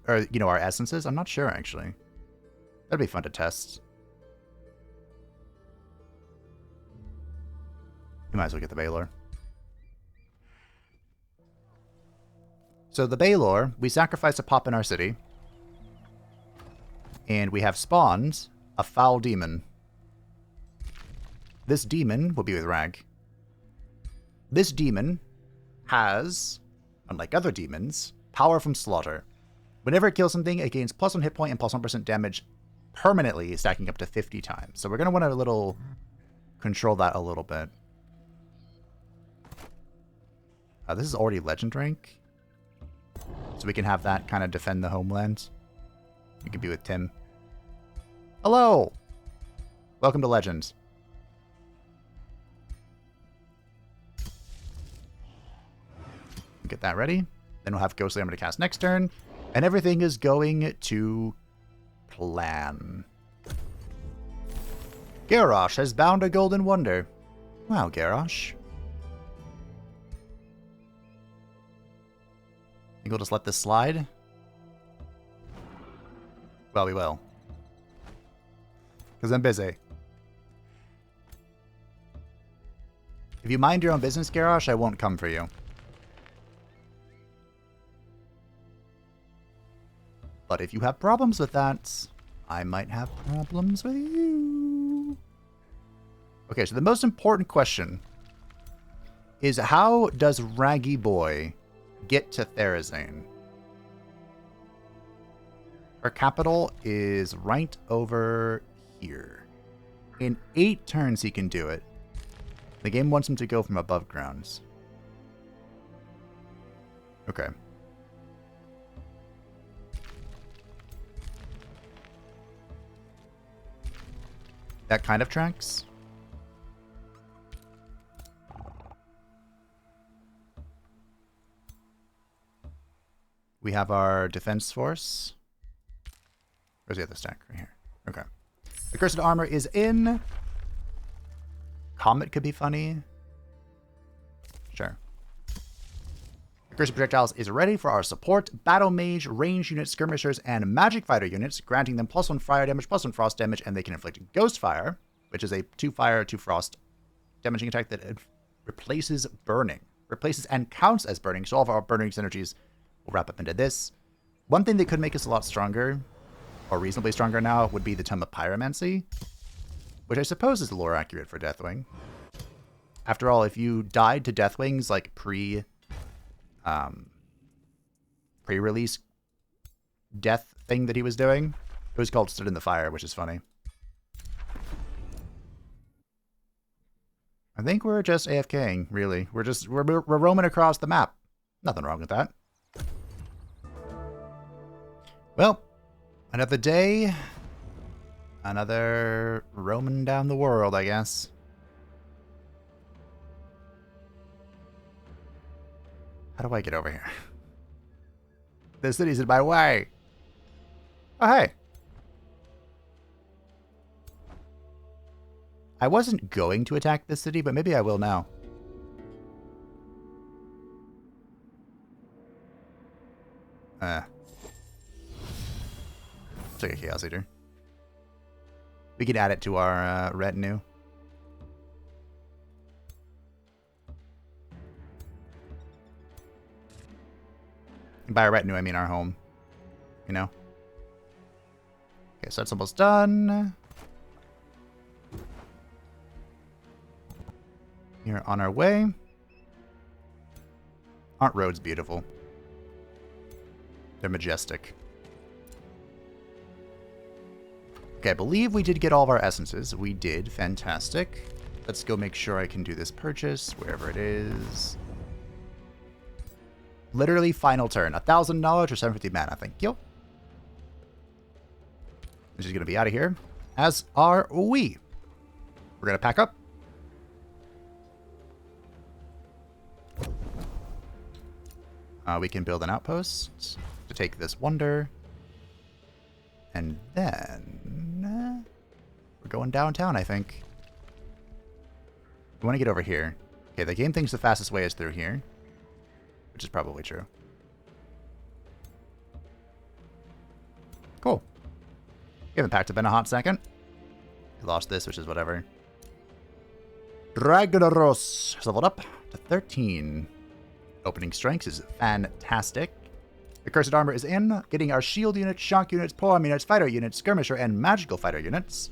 Or, you know, our essences? I'm not sure, actually. That'd be fun to test. We might as well get the Baelor. So the Baelor, we sacrifice a pop in our city. And we have spawned a foul demon. This demon will be with Rag. This demon has, unlike other demons, power from slaughter. Whenever it kills something, it gains +1 hit point and +1% damage permanently, stacking up to 50 times. So we're going to want to control that a little bit. This is already legend rank. So we can have that kind of defend the homeland. You can be with Tim. Hello! Welcome to Legends. Get that ready. Then we'll have Ghostly Armor to cast next turn. And everything is going to plan. Garrosh has bound a golden wonder. Wow, Garrosh. Think we'll just let this slide? Well, we will. Because I'm busy. If you mind your own business, Garrosh, I won't come for you. But if you have problems with that, I might have problems with you. Okay, so the most important question is how does Raggy Boy get to Therazane? Our capital is right over here. In 8 turns he can do it. The game wants him to go from above grounds. Okay. That kind of tracks. We have our defense force. Where's the other stack? Right here. Okay. The Cursed Armor is in. Comet could be funny. Sure. The Cursed Projectiles is ready for our support. Battle Mage, range units, skirmishers, and magic fighter units, granting them +1 fire damage, +1 frost damage, and they can inflict Ghost Fire, which is a 2 fire, 2 frost damaging attack that replaces burning. Replaces and counts as burning, so all of our burning synergies will wrap up into this. One thing that could make us a lot stronger, or reasonably stronger now, would be the Tome of Pyromancy, which I suppose is lore accurate for Deathwing. After all, if you died to Deathwing's like pre-release death thing that he was doing, it was called Stood in the Fire, which is funny. I think we're just AFKing, really. We're roaming across the map. Nothing wrong with that. Well, another day, another roaming down the world, I guess. How do I get over here? The city's in my way. Oh, hey. I wasn't going to attack this city, but maybe I will now. Take a Chaos Eater. We can add it to our retinue. And by our retinue, I mean our home. You know? Okay, so that's almost done. We're on our way. Aren't roads beautiful? They're majestic. Okay, I believe we did get all of our essences. We did. Fantastic. Let's go make sure I can do this purchase, wherever it is. Literally final turn. $1,000 or 750 mana. Thank you. Which is going to be out of here. As are we. We're going to pack up. We can build an outpost to take this wonder. And then we're going downtown, I think. We want to get over here. Okay, the game thinks the fastest way is through here, which is probably true. Cool. We haven't packed up in a hot second. We lost this, which is whatever. Tarecgosa has leveled up to 13. Opening strengths is fantastic. The Cursed Armor is in, getting our shield units, shock units, polearm units, fighter units, skirmisher, and magical fighter units.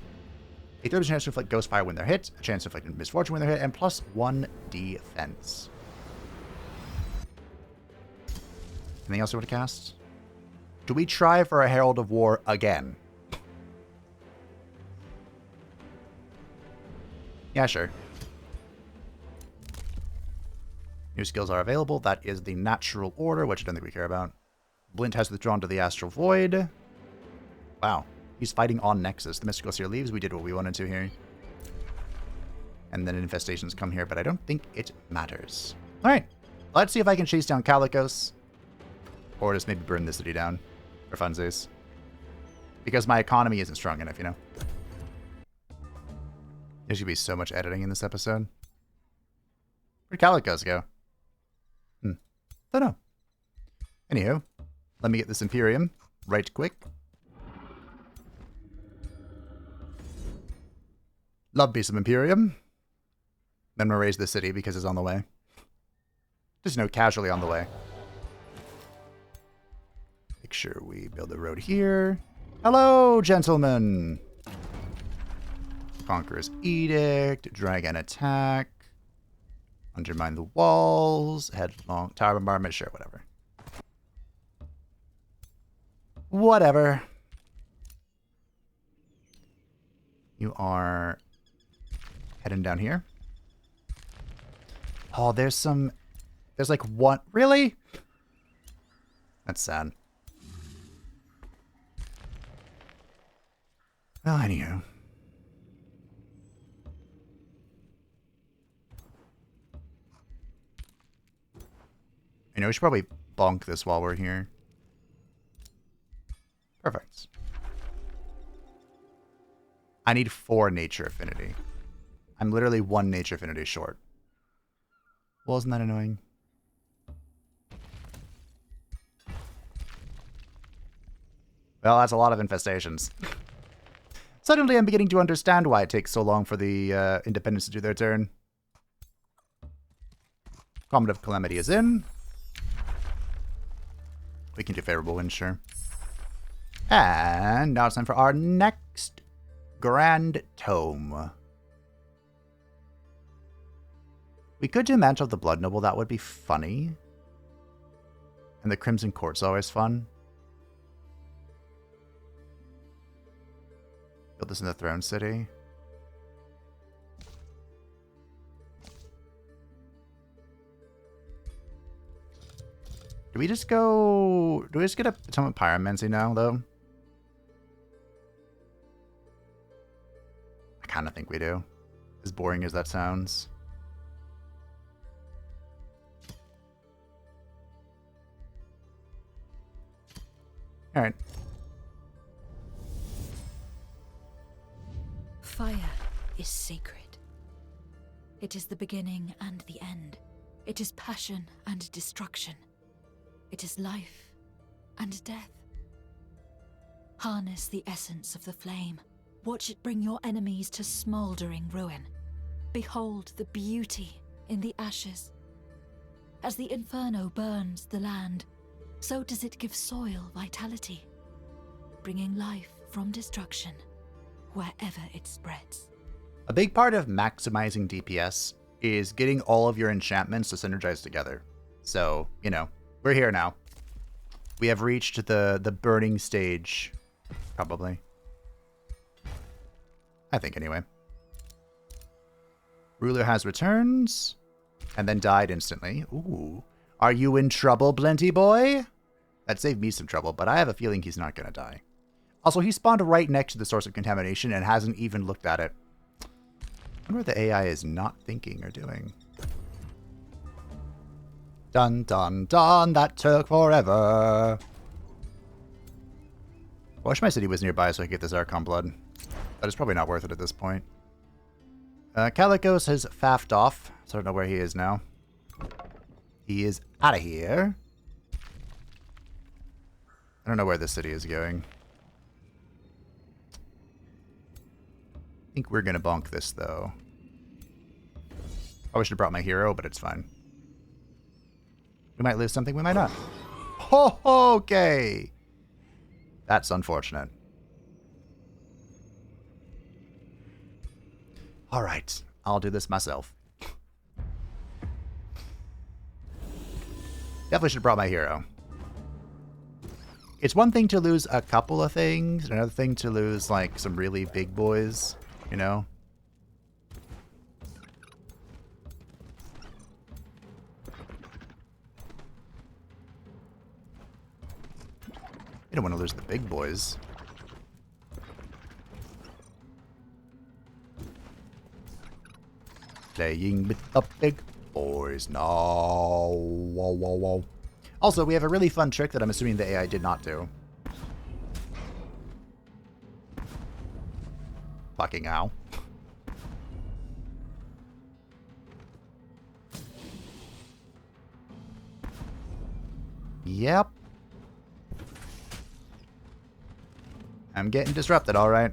A 30% chance to inflict ghost fire when they're hit, a chance to inflict misfortune when they're hit, and +1 defense. Anything else you want to cast? Do we try for a Herald of War again? Yeah, sure. New skills are available. That is the Natural Order, which I don't think we care about. Blint has withdrawn to the Astral Void. Wow. He's fighting on Nexus. The Mystical Seer leaves. We did what we wanted to here. And then infestations come here, but I don't think it matters. Alright. Let's see if I can chase down Tarecgosa. Or just maybe burn the city down. For funsies. Because my economy isn't strong enough, you know? There's going to be so much editing in this episode. Where'd Tarecgosa go? Don't know. Anywho, let me get this Imperium right quick. Love me some Imperium. Then we'll raise the city because it's on the way. Just, you know, casually on the way. Make sure we build a road here. Hello, gentlemen! Conqueror's Edict, Dragon Attack. Undermine the walls, headlong, tower bombardment, sure, whatever. Whatever. You are heading down here. Oh, there's like one, really? That's sad. Well, anywho. You know, we should probably bonk this while we're here. Perfect. I need 4 nature affinity. I'm literally 1 nature affinity short. Well, isn't that annoying? Well, that's a lot of infestations. Suddenly I'm beginning to understand why it takes so long for the independents to do their turn. Tome of Calamity is in. We can do favorable winds, sure. And now it's time for our next Grand Tome. We could do Mantle of the Blood Noble. That would be funny. And the Crimson Court's always fun. Build this in the Throne City. Do we just get a Tome of Pyromancy now, though? I kind of think we do. As boring as that sounds. Alright. Fire is sacred. It is the beginning and the end. It is passion and destruction. It is life and death. Harness the essence of the flame. Watch it bring your enemies to smoldering ruin. Behold the beauty in the ashes. As the inferno burns the land, so does it give soil vitality, bringing life from destruction wherever it spreads. A big part of maximizing DPS is getting all of your enchantments to synergize together. So, you know, we're here now. We have reached the burning stage, probably. I think, anyway. Ruler has returns, and then died instantly. Ooh. Are you in trouble, Blenty boy? That saved me some trouble, but I have a feeling he's not going to die. Also, he spawned right next to the source of contamination and hasn't even looked at it. I wonder what the AI is not thinking or doing. Dun dun dun, that took forever. I wish my city was nearby so I could get this Archon blood. But it's probably not worth it at this point. Tarecgosa has faffed off, so I don't know where he is now. He is out of here. I don't know where this city is going. I think we're gonna bonk this, though. Probably should have brought my hero, but it's fine. We might lose something, we might not. Ho, okay! That's unfortunate. Alright, I'll do this myself. Definitely should have brought my hero. It's one thing to lose a couple of things, another thing to lose, like, some really big boys, you know? You don't want to lose the big boys. Playing with the big boys now. Whoa, whoa, whoa. Also, we have a really fun trick that I'm assuming the AI did not do. Fucking ow. Yep. I'm getting disrupted, alright.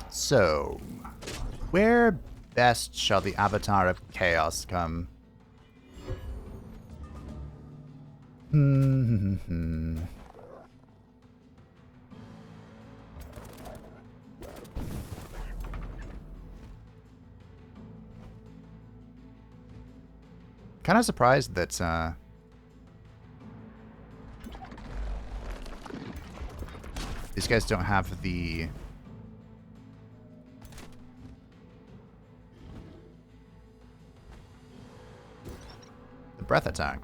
So, where best shall the Avatar of Chaos come? Kind of surprised that these guys don't have the breath attack.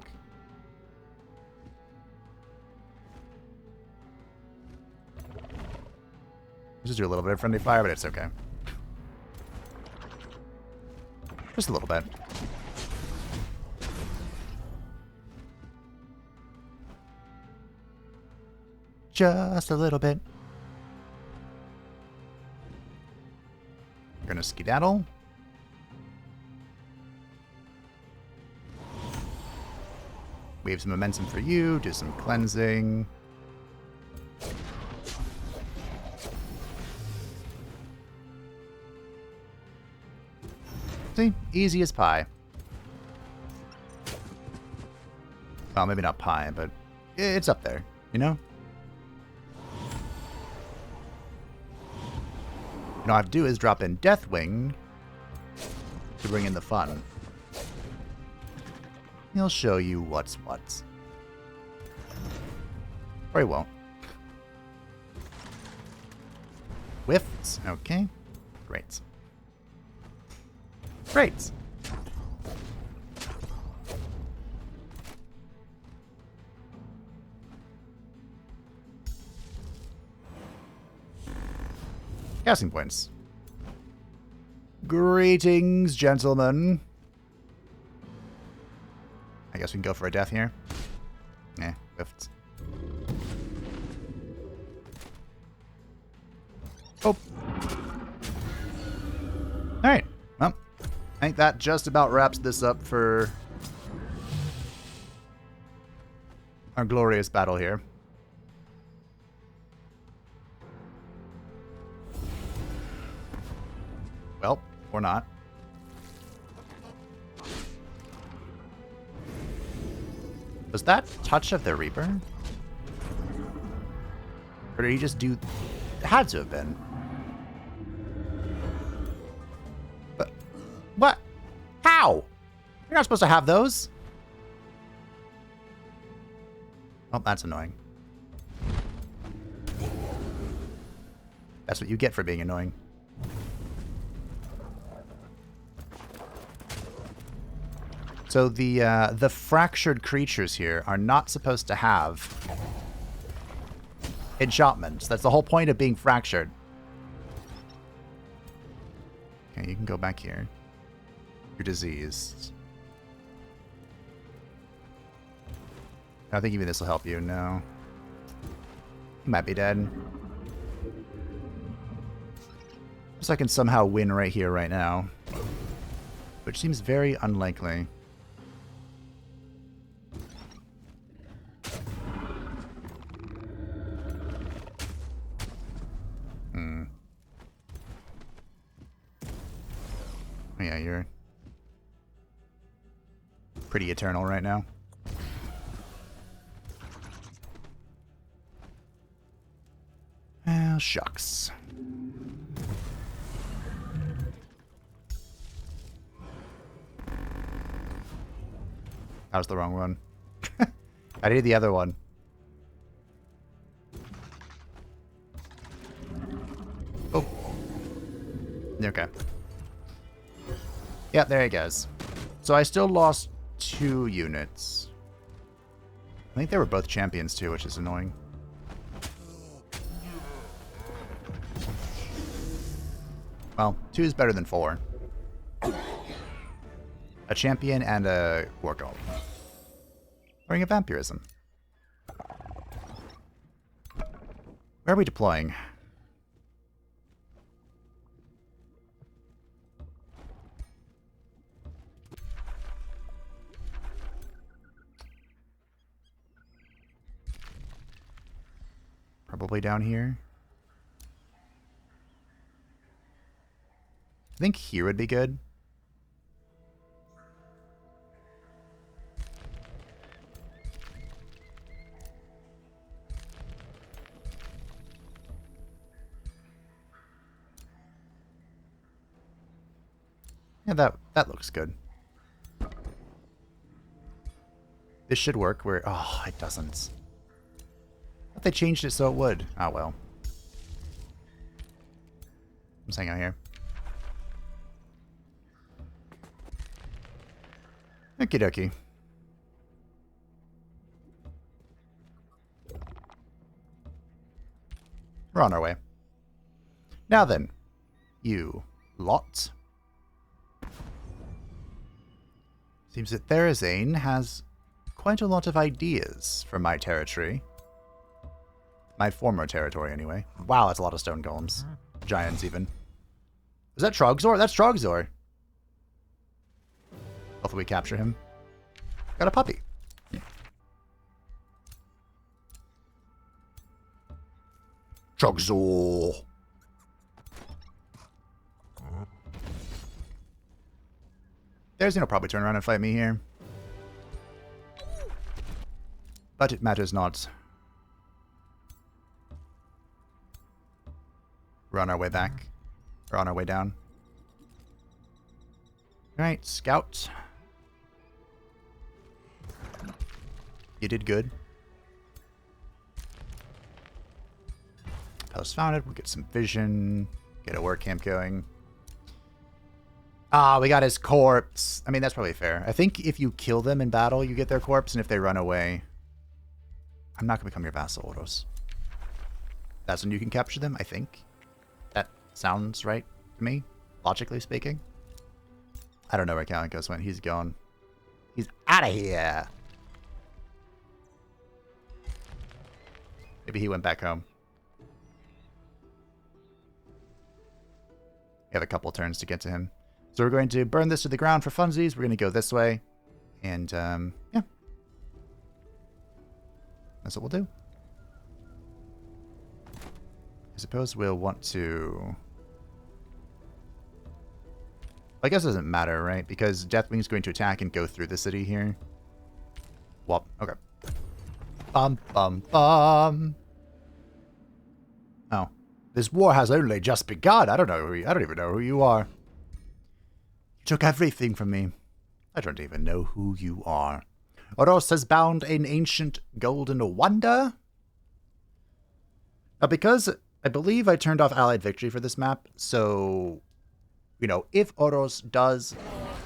Just do a little bit of friendly fire, but it's okay. Just a little bit. Just a little bit. We're gonna skedaddle. Wave some momentum for you, do some cleansing. See? Easy as pie. Well, maybe not pie, but it's up there, you know? What I have to do is drop in Deathwing to bring in the fun. He'll show you what's what. Or he won't. Whiffed. Okay. Great. Great. Casting points. Greetings, gentlemen. I guess we can go for a death here. Yeah, whiffed. Oh. Alright. Well, I think that just about wraps this up for our glorious battle here. Well, or not. Was that Touch of the Reaper? Or did he just do... It had to have been. But... What? How? You're not supposed to have those. Oh, that's annoying. That's what you get for being annoying. So the fractured creatures here are not supposed to have enchantments. That's the whole point of being fractured. Okay, you can go back here. You're diseased. I think even this will help you. No. You might be dead. So I can somehow win right here, right now. Which seems very unlikely. Oh, yeah, you're pretty eternal right now. Well, shucks. That was the wrong one. I did the other one. Oh. Okay. Yeah, there he goes. So I still lost 2 units. I think they were both champions too, which is annoying. Well, 2 is better than 4. A champion and a war golem. Ring of Vampirism. Where are we deploying? Probably down here. I think here would be good. Yeah, that looks good. This should work where... Oh, it doesn't. I thought they changed it so it would. Oh, well. I'm just hanging out here. Okie dokie. We're on our way. Now then, you lot. Seems that Therazane has quite a lot of ideas for my territory. My former territory, anyway. Wow, that's a lot of stone golems. Giants, even. Is that Tarecgosa? That's Tarecgosa. Hopefully we capture him. Got a puppy. Tarecgosa. There's gonna probably turn around and fight me here. But it matters not. We're on our way back. We're on our way down. Alright, scout. You did good. Post founded. We'll get some vision. Get a work camp going. Ah, we got his corpse. I mean, that's probably fair. I think if you kill them in battle, you get their corpse, and if they run away... I'm not going to become your vassal, Oros. That's when you can capture them, I think. That sounds right to me, logically speaking. I don't know where Calicos went. He's gone. He's out of here! Maybe he went back home. We have a couple turns to get to him. So we're going to burn this to the ground for funsies. We're going to go this way. And, yeah. That's what we'll do. I suppose we'll want to... I guess it doesn't matter, right? Because Deathwing's going to attack and go through the city here. Well, okay. Bum, bum, bum. Oh. This war has only just begun. I don't even know who you are. You took everything from me. I don't even know who you are. Oros has bound an ancient golden wonder. Now, because I believe I turned off Allied Victory for this map, so, you know, if Oros does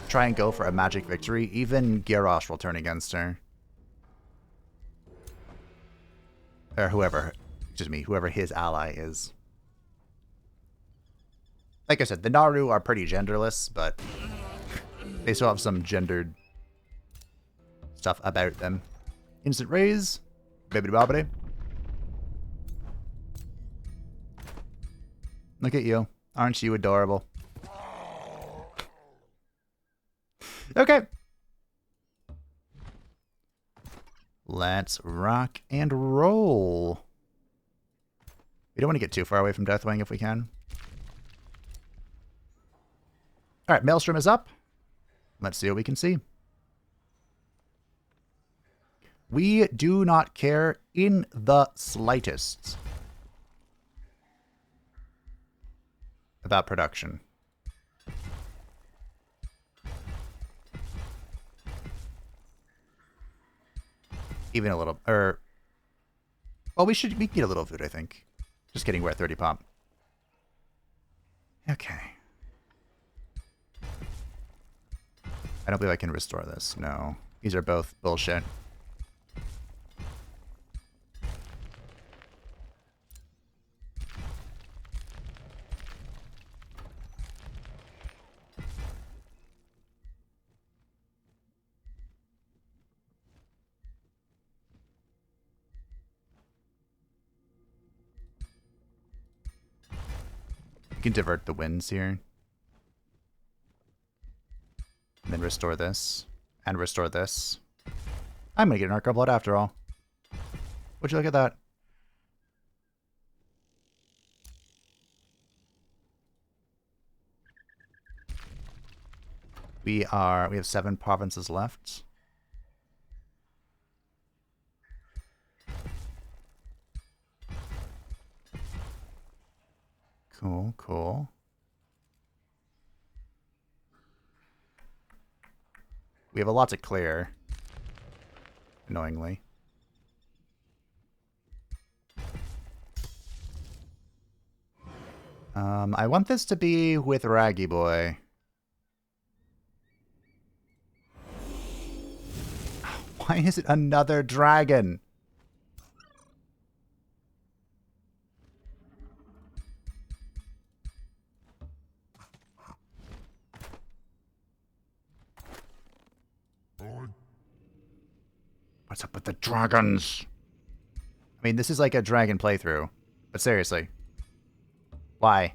try and go for a magic victory, even Gyrosh will turn against her. Or whoever his ally is. Like I said, the Naru are pretty genderless, but they still have some gendered stuff about them. Instant raise. Bibbidi bobbidi. Look at you. Aren't you adorable? Okay. Let's rock and roll. We don't want to get too far away from Deathwing if we can. Alright, Maelstrom is up. Let's see what we can see. We do not care in the slightest about production. Even a little, well, we can get a little food, I think. Just kidding, we're at 30 pop. Okay. I don't believe I can restore this. No. These are both bullshit. We can divert the winds here. And then restore this. And restore this. I'm going to get an Arc Blood after all. Would you look at that? We have 7 provinces left. Cool, cool. We have a lot to clear. Annoyingly. I want this to be with Raggy Boy. Why is it another dragon? What's up with the dragons? I mean, this is like a dragon playthrough. But seriously. Why?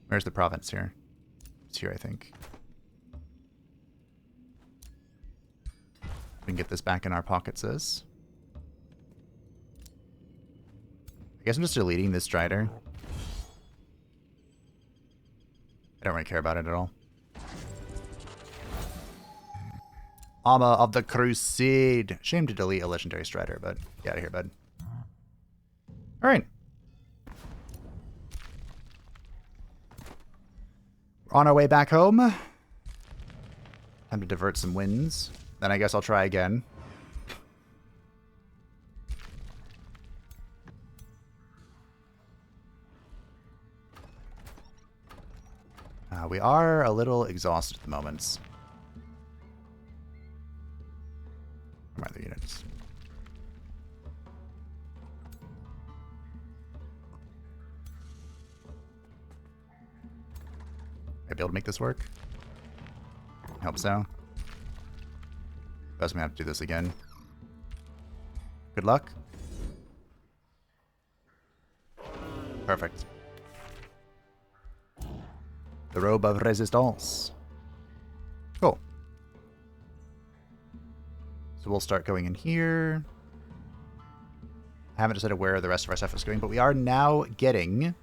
Where's the province here? It's here, I think. We can get this back in our pockets, sis. I guess I'm just deleting this Strider. I don't really care about it at all. Armor of the Crusade. Shame to delete a legendary Strider, but get out of here, bud. Alright. We're on our way back home. Time to divert some winds. Then I guess I'll try again. We are a little exhausted at the moment. Where are the units? Might be able to make this work. Hope so. Guess I'm gonna have to do this again. Good luck. Perfect. The robe of resistance. Cool. So we'll start going in here. I haven't decided where the rest of our stuff is going, but we are now getting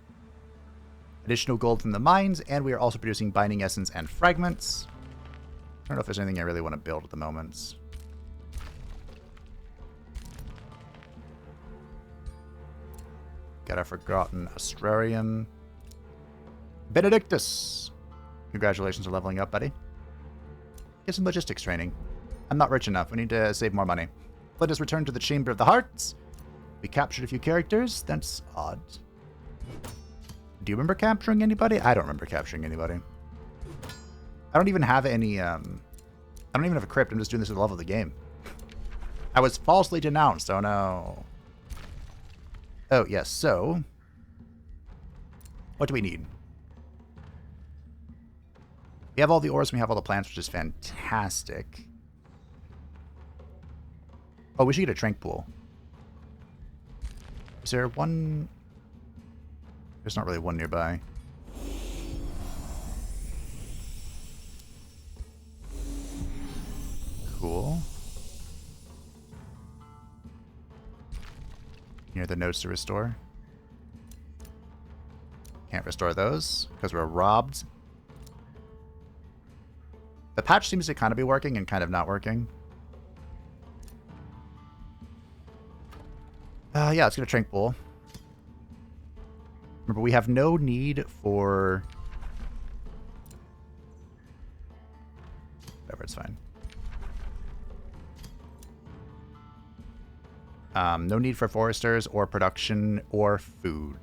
additional gold from the mines, and we are also producing binding essence and fragments. I don't know if there's anything I really want to build at the moment. Got a forgotten Astrarium. Benedictus! Congratulations on leveling up, buddy. Get some logistics training. I'm not rich enough. We need to save more money. Let us return to the Chamber of the Hearts. We captured a few characters. That's odd. Do you remember capturing anybody? I don't remember capturing anybody. I don't even have any, I don't even have a crypt. I'm just doing this at the level of the game. I was falsely denounced. Oh, no. Oh, yes. So, what do we need? We have all the ores. We have all the plants, which is fantastic. Oh, we should get a trank pool. Is there one? There's not really one nearby. Cool. Near the nodes to restore. Can't restore those because we're robbed. The patch seems to kind of be working and kind of not working. Yeah, let's get a trank pool. Remember, we have no need for... Whatever, it's fine. No need for foresters or production or food.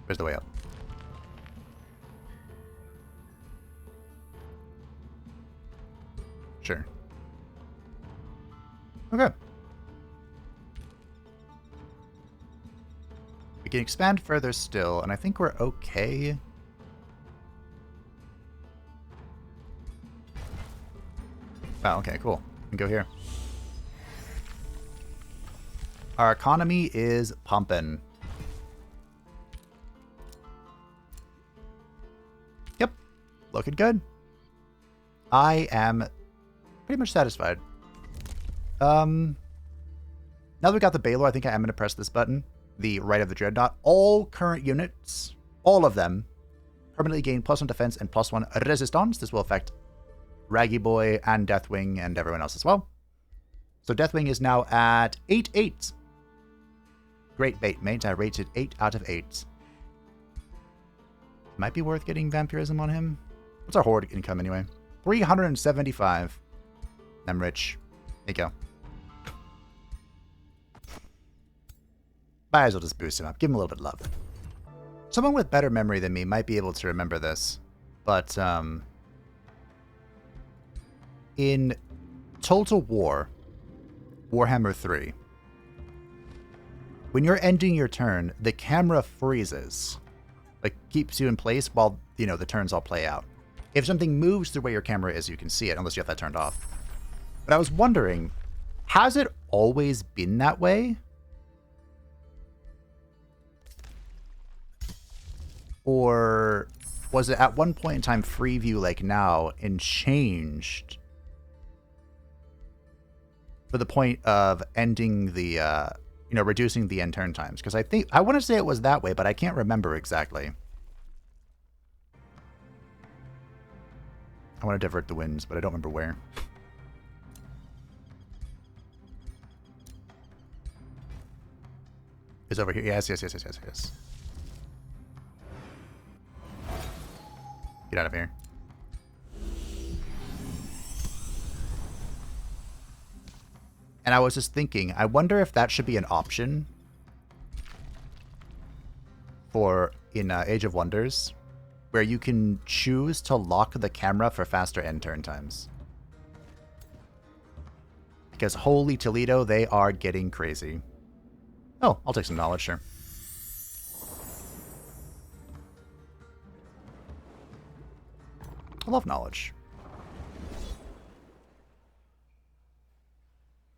Where's the way up? Sure. Okay. We can expand further still, and I think we're okay. Oh, okay, cool. We can go here. Our economy is pumping. Yep. Looking good. I am pretty much satisfied. Now that we got the Baylor, I think I am going to press this button. The right of the Dreadnought. All current units, all of them, permanently gain +1 defense and +1 resistance. This will affect Raggy Boy and Deathwing and everyone else as well. So Deathwing is now at 8/8. Great bait, mate. I rated 8 out of 8. Might be worth getting Vampirism on him. What's our Horde income anyway? 375. I'm rich. There you go. Might as well just boost him up. Give him a little bit of love. Someone with better memory than me might be able to remember this. But, in Total War, Warhammer 3, when you're ending your turn, the camera freezes. Like, keeps you in place while, you know, the turns all play out. If something moves the way your camera is, you can see it, unless you have that turned off. But I was wondering, has it always been that way? Or was it at one point in time free view like now and changed for the point of ending the, you know, reducing the end turn times? Because I want to say it was that way, but I can't remember exactly. I want to divert the winds, but I don't remember where. It's over here. Yes. Get out of here. And I was just thinking, I wonder if that should be an option for in Age of Wonders, where you can choose to lock the camera for faster end turn times. Because holy Toledo, they are getting crazy. Oh, I'll take some knowledge, sure. I love knowledge.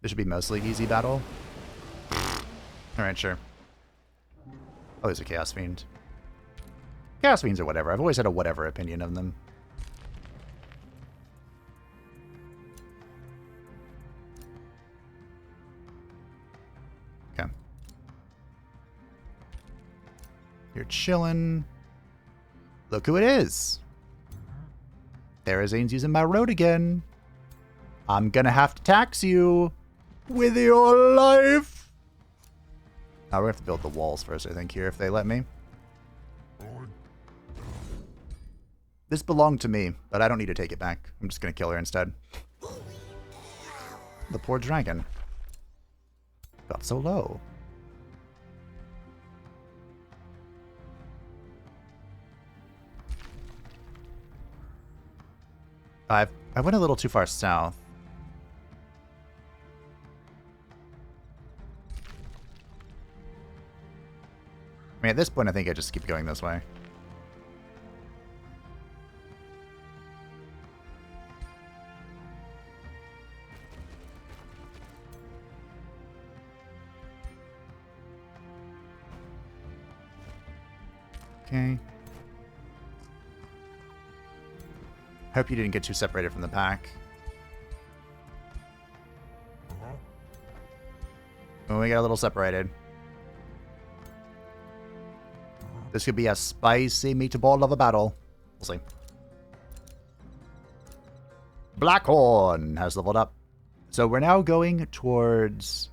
This should be mostly easy battle. Alright, sure. Oh, there's a Chaos Fiend. Chaos Fiends or whatever. I've always had a whatever opinion of them. You're chilling. Look who it is. Therazane's using my road again. I'm gonna have to tax you with your life. Now we're gonna have to build the walls first, I think, here, if they let me. This belonged to me, but I don't need to take it back. I'm just gonna kill her instead. The poor dragon. Got so low. I went a little too far south. I mean, at this point, I think I just keep going this way. Okay. Hope you didn't get too separated from the pack. Oh, we got a little separated. This could be a spicy meatball of a battle. We'll see. Blackhorn has leveled up. So we're now going towards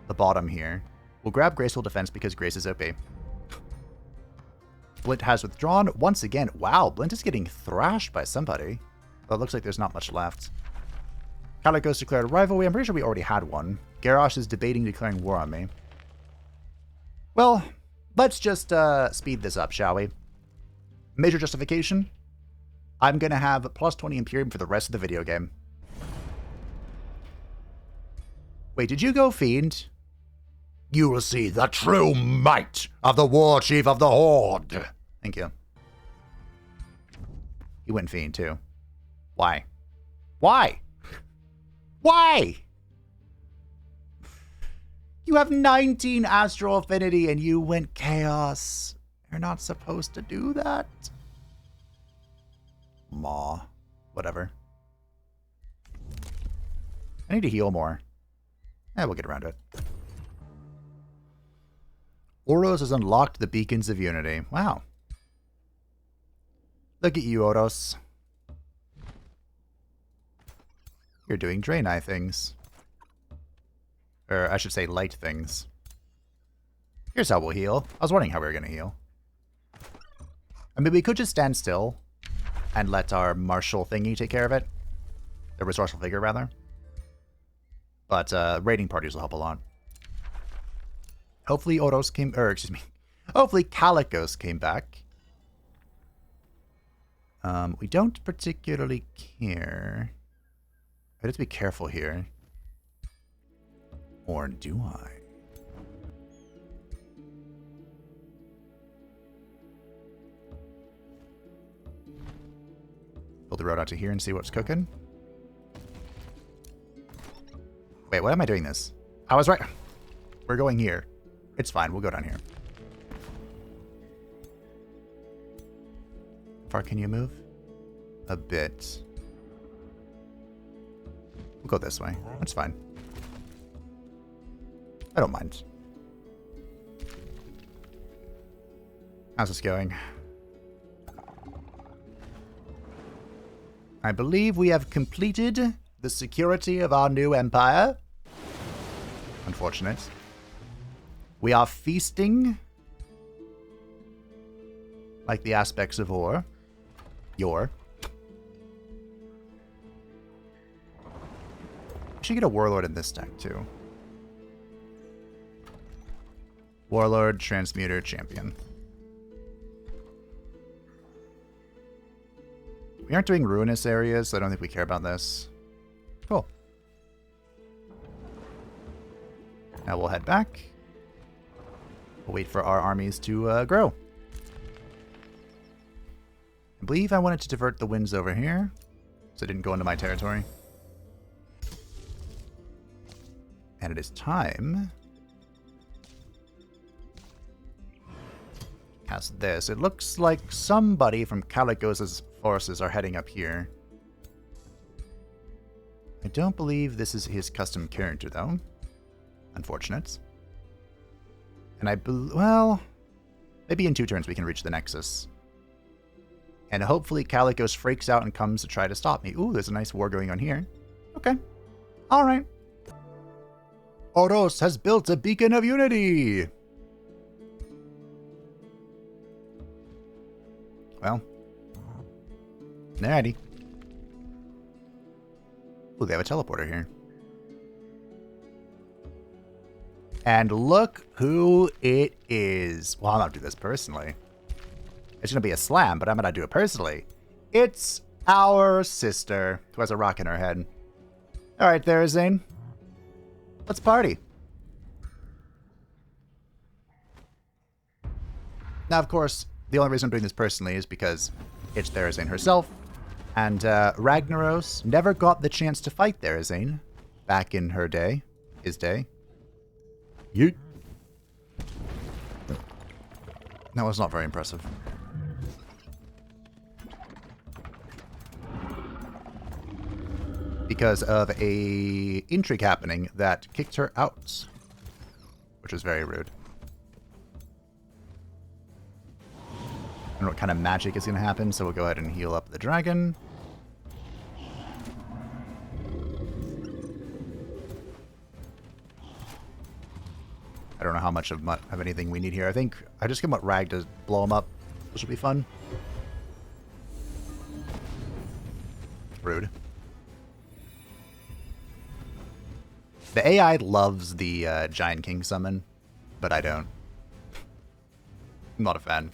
the bottom here. We'll grab Graceful Defense because Grace is OP. Blint has withdrawn once again. Wow, Blint is getting thrashed by somebody. Well, it looks like there's not much left. Tarecgosa declared a rivalry. I'm pretty sure we already had one. Garrosh is debating declaring war on me. Well, let's just speed this up, shall we? Major justification. I'm going to have plus 20 Imperium for the rest of the video game. Wait, did you go Fiend? You will see the true might of the War Chief of the Horde. Thank you. He went Fiend, too. Why? Why? Why? You have 19 Astral Affinity and you went Chaos. You're not supposed to do that. Maw. Whatever. I need to heal more. We'll get around to it. Oros has unlocked the Beacons of Unity. Wow. Look at you, Oros. You're doing Draenei things. Or I should say light things. Here's how we'll heal. I was wondering how we were going to heal. I mean, we could just stand still and let our martial thingy take care of it. The resourceful figure, rather. But raiding parties will help a lot. Hopefully Oros came, or excuse me, hopefully Tarecgosa came back. We don't particularly care. I have to be careful here. Or do I? Build the road out to here and see what's cooking. Wait, why am I doing this? I was right. We're going here. It's fine. We'll go down here. How far can you move? A bit. We'll go this way. That's fine. I don't mind. How's this going? I believe we have completed the security of our new empire. Unfortunate. We are feasting like the aspects of war. We should get a Warlord in this deck, too. Warlord, Transmuter, Champion. We aren't doing ruinous areas, so I don't think we care about this. Cool. Now we'll head back. We'll wait for our armies to grow. I believe I wanted to divert the winds over here, so it didn't go into my territory. And it is time. Cast this. It looks like somebody from Tarecgosa's forces are heading up here. I don't believe this is his custom character, though. Unfortunate. And well, Maybe in 2 turns we can reach the Nexus. And hopefully Calicos freaks out and comes to try to stop me. Ooh, there's a nice war going on here. Okay. Alright. Oros has built a beacon of unity! Well. Alrighty. Ooh, they have a teleporter here. And look who it is. Well, I'm not doing this personally. It's going to be a slam, but I'm going to do it personally. It's our sister, who has a rock in her head. Alright there, Zane. Let's party. Now, of course, the only reason I'm doing this personally is because it's Therazane herself. And Ragnaros never got the chance to fight Therazane back in her day. His day. Yeet. That was not very impressive. Because of a intrigue happening that kicked her out. Which was very rude. I don't know what kind of magic is going to happen, so we'll go ahead and heal up the dragon. I don't know how much of anything we need here. I think I just want Rag to blow him up. This will be fun. Rude. The AI loves the Giant King summon, but I don't. I'm not a fan.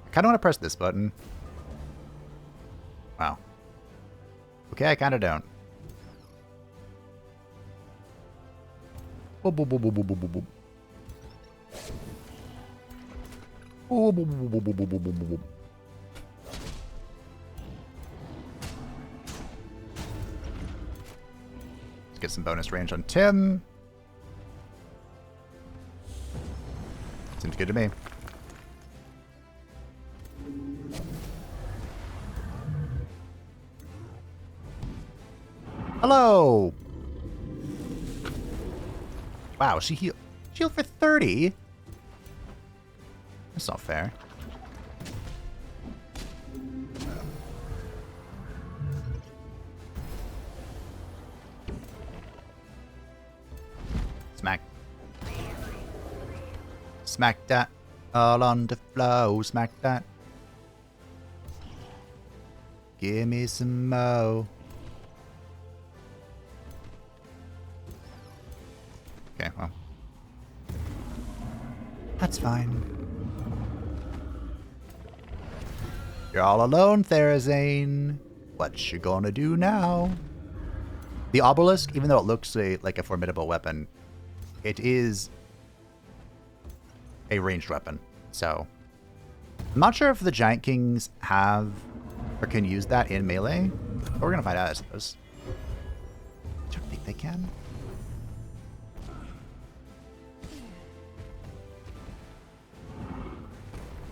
I kind of want to press this button. Wow. Okay, I kind of don't. Boop, boop, boop, boop, boop, boop, boop. Oh, boop, boop, boop, boop, boop, boop, boop. Let's get some bonus range on Tim. Seems good to me. Hello! Wow, she healed for 30? That's not fair. Smack. Smack that. All on the flow. Smack that. Give me some mo. Okay, well. That's fine. You're all alone, Therazane. What you gonna do now? The obelisk, even though it looks like a formidable weapon, it is a ranged weapon. So, I'm not sure if the Giant Kings have or can use that in melee. But we're gonna find out, I suppose. I don't think they can.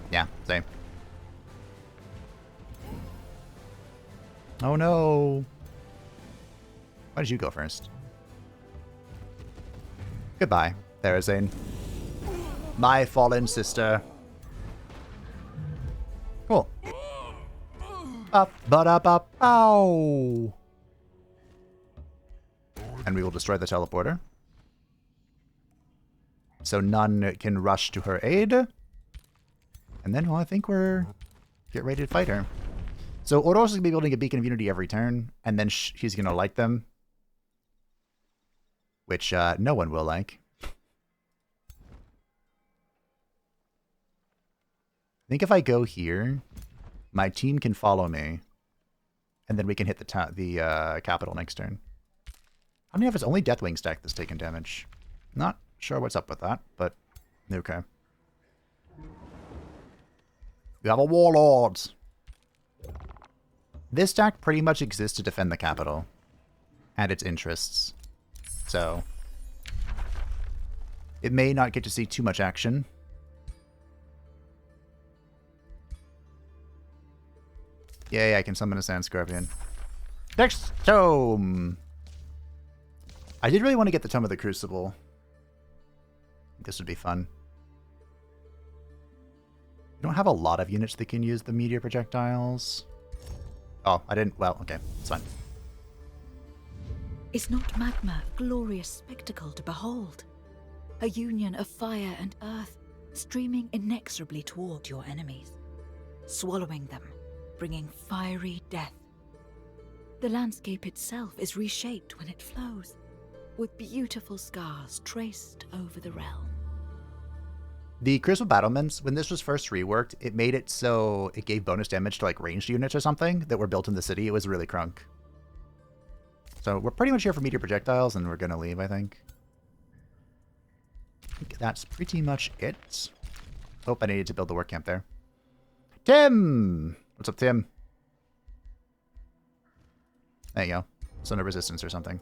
Yeah, same. Oh no. Why did you go first? Goodbye, Therazane. My fallen sister. Cool. Up, but up, up, ow! And we will destroy the teleporter. So none can rush to her aid. And then, well, I think we're get ready to fight her. So Oros is going to be building a Beacon of Unity every turn, and then he's going to light them. Which no one will like. I think if I go here, my team can follow me, and then we can hit the capital next turn. I don't know if it's only Deathwing stack that's taking damage. Not sure what's up with that, but okay. We have a Warlord. This stack pretty much exists to defend the capital and its interests. So it may not get to see too much action. Yay, I can summon a Sand Scorpion. Next tome! I did really want to get the Tome of the Crucible. This would be fun. We don't have a lot of units that can use the meteor projectiles. Oh, I didn't. Well, okay. It's fine. Is not magma a glorious spectacle to behold? A union of fire and earth, streaming inexorably toward your enemies, swallowing them, bringing fiery death. The landscape itself is reshaped when it flows, with beautiful scars traced over the realm. The Crucible Battlements, when this was first reworked, it made it so it gave bonus damage to like ranged units or something that were built in the city. It was really crunk. So we're pretty much here for meteor projectiles, and we're going to leave, I think. I think that's pretty much it. Oh, I needed to build the work camp there. Tim! What's up, Tim? There you go. Zone of resistance or something.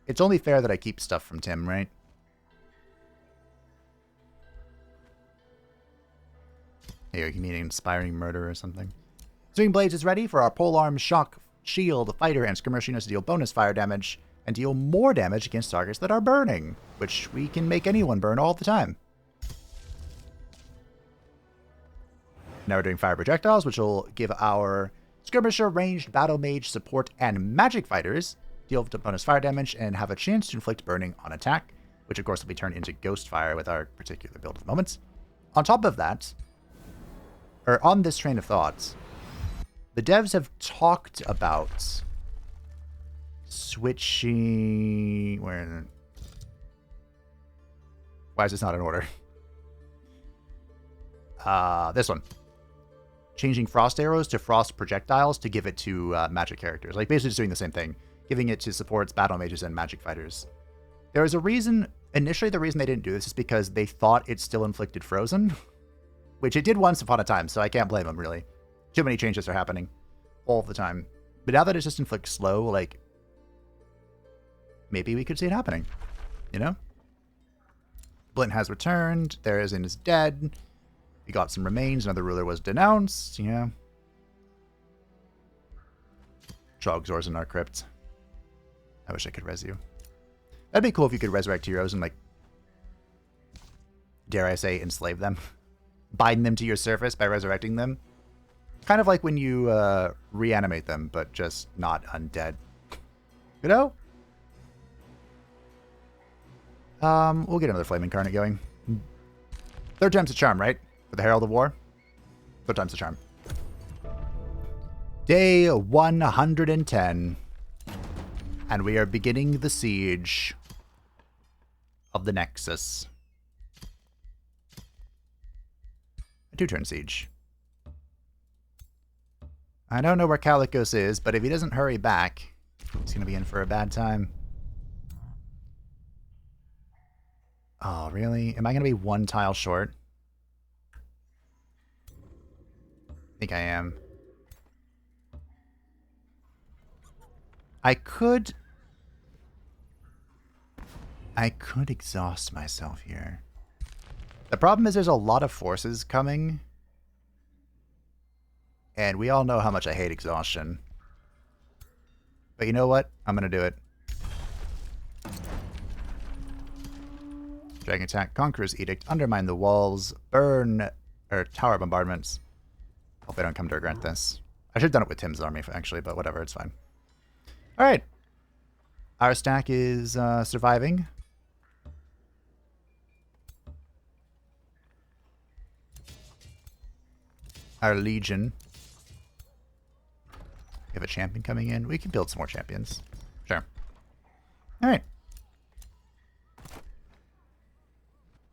It's only fair that I keep stuff from Tim, right? Here, you need an inspiring murder or something. Swinging Blades is ready for our polearm, shock, shield, fighter, and skirmish units to deal bonus fire damage and deal more damage against targets that are burning, which we can make anyone burn all the time. Now we're doing fire projectiles, which will give our skirmisher, ranged, battle mage, support, and magic fighters deal bonus fire damage and have a chance to inflict burning on attack, which of course will be turned into ghost fire with our particular build at the moment. On top of that, or on this train of thought, the devs have talked about switching... Why is this not in order? This one. Changing frost arrows to frost projectiles to give it to magic characters. Like, basically just doing the same thing. Giving it to supports, battle mages, and magic fighters. There was a reason... Initially, the reason they didn't do this is because they thought it still inflicted frozen. Which it did once upon a time, so I can't blame them, really. Too many changes are happening. All the time. But now that it just inflicts slow, like... Maybe we could see it happening. You know? Blint has returned. Therazin is dead. We got some remains. Another ruler was denounced. Yeah. Trogzor's in our crypt. I wish I could res you. That'd be cool if you could resurrect heroes and, like, dare I say, enslave them. Bind them to your surface by resurrecting them. Kind of like when you reanimate them, but just not undead. You know? We'll get another Flame Incarnate going. Third time's a charm, right? For the Herald of War? Third time's a charm. Day 110. And we are beginning the siege of the Nexus. A 2-turn siege. I don't know where Tarecgosa is, but if he doesn't hurry back, he's going to be in for a bad time. Oh, really? Am I going to be one tile short? I think I am. I could exhaust myself here. The problem is there's a lot of forces coming. And we all know how much I hate exhaustion. But you know what? I'm going to do it. Dragon Attack, Conqueror's Edict, Undermine the Walls, Burn, or Tower Bombardments. Hope they don't come to regret this. I should have done it with Tim's army, actually, but whatever, it's fine. Alright. Our stack is surviving. Our Legion. We have a champion coming in. We can build some more champions. Sure. Alright.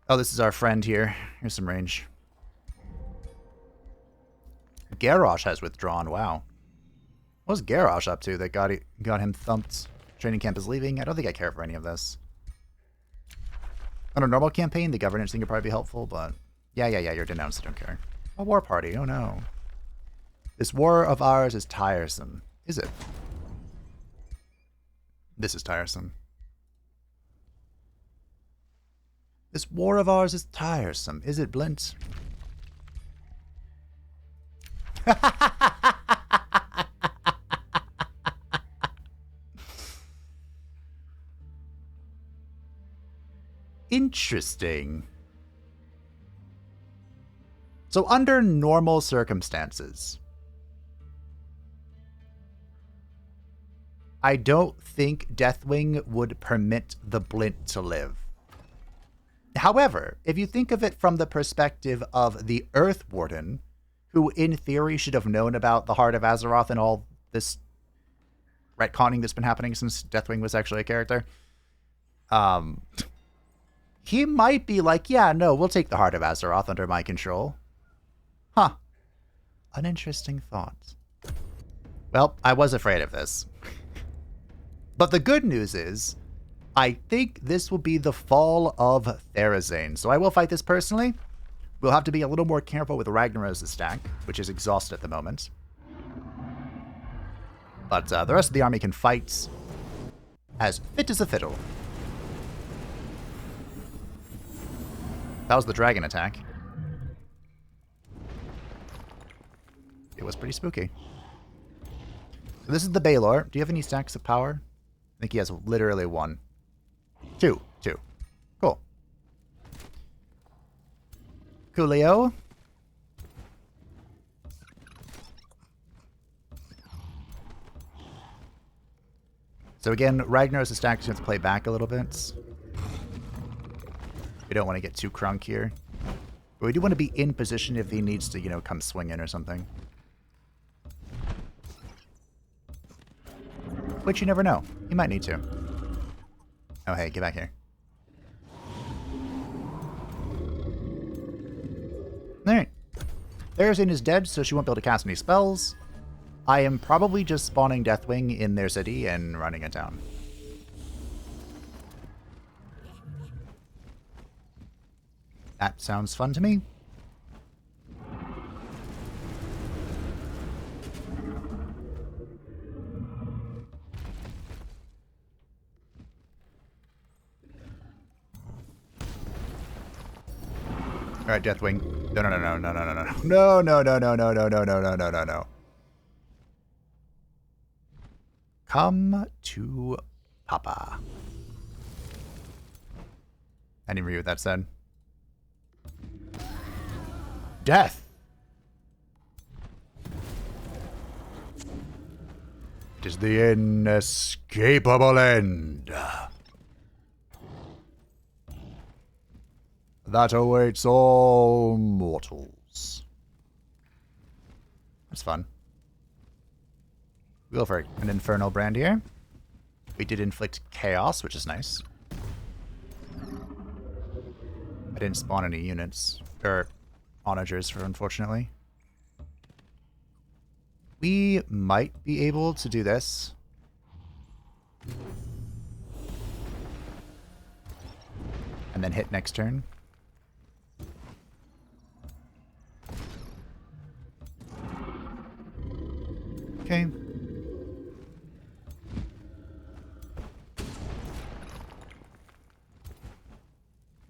Oh, this is our friend here. Here's some range. Garrosh has withdrawn. Wow. What's Garrosh up to that got him thumped? Training camp is leaving. I don't think I care for any of this. On a normal campaign, the governance thing would probably be helpful, but... Yeah, you're denounced. I don't care. A war party. Oh, no. This war of ours is tiresome. Is it? This is tiresome. This war of ours is tiresome. Is it, Blint? Interesting. So under normal circumstances, I don't think Deathwing would permit the Blint to live. However, if you think of it from the perspective of the Earth Warden, who in theory should have known about the Heart of Azeroth and all this retconning that's been happening since Deathwing was actually a character, he might be like, yeah, no, we'll take the Heart of Azeroth under my control. Huh. An interesting thought. Well, I was afraid of this. But the good news is, I think this will be the fall of Therazane. So I will fight this personally. We'll have to be a little more careful with Ragnaros' stack, which is exhausted at the moment. But the rest of the army can fight as fit as a fiddle. That was the dragon attack. It was pretty spooky. So this is the Baelor. Do you have any stacks of power? I think he has literally one. Two. Cool. Coolio. So again, Ragnaros' stack is going to play back a little bit. We don't want to get too crunk here. But we do want to be in position if he needs to, you know, come swing in or something. Which you never know. He might need to. Oh, hey, get back here. Alright. Therazane is dead, so she won't be able to cast any spells. I am probably just spawning Deathwing in their city and running it down. That sounds fun to me. Alright, Deathwing. No. Come to Papa. I didn't read what that said. Death! It is the inescapable end that awaits all mortals. That's fun. We'll go for an Infernal Brand here. We did inflict chaos, which is nice. I didn't spawn any units, or onagers, unfortunately. We might be able to do this. And then hit next turn. Okay.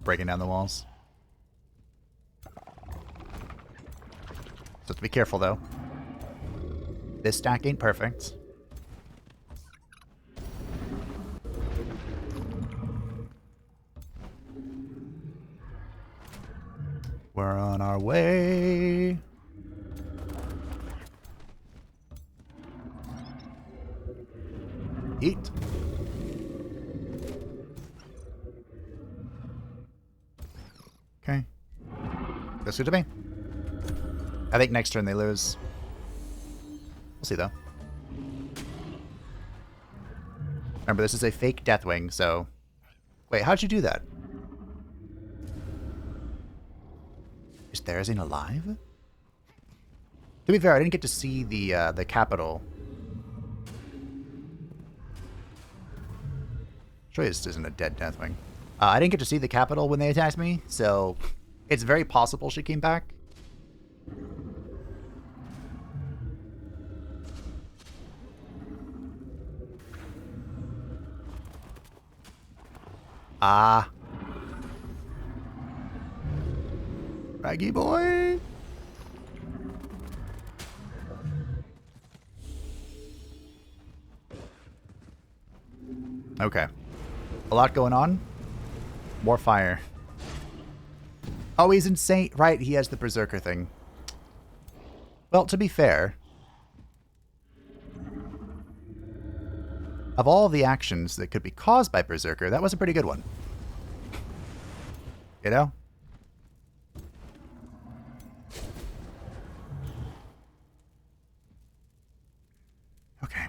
Breaking down the walls. So have to be careful though. This stack ain't perfect. We're on our way. Eat. Okay. Looks good to me. I think next turn they lose. We'll see though. Remember, this is a fake Deathwing, so... Wait, how'd you do that? Is Therazane alive? To be fair, I didn't get to see the capital. Sure, this isn't a dead Deathwing. I didn't get to see the capital when they attacked me, so it's very possible she came back. Ah. Raggy boy. Okay. A lot going on. More fire. Oh, he's insane. Right, he has the Berserker thing. Well, to be fair, of all the actions that could be caused by Berserker, that was a pretty good one. You know? Okay.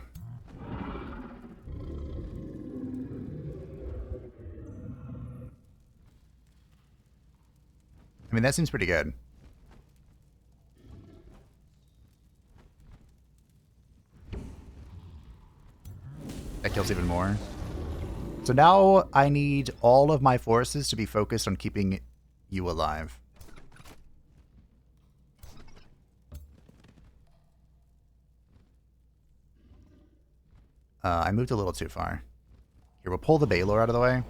I mean, that seems pretty good. That kills even more. So now I need all of my forces to be focused on keeping you alive. I moved a little too far. Here, we'll pull the Baelor out of the way.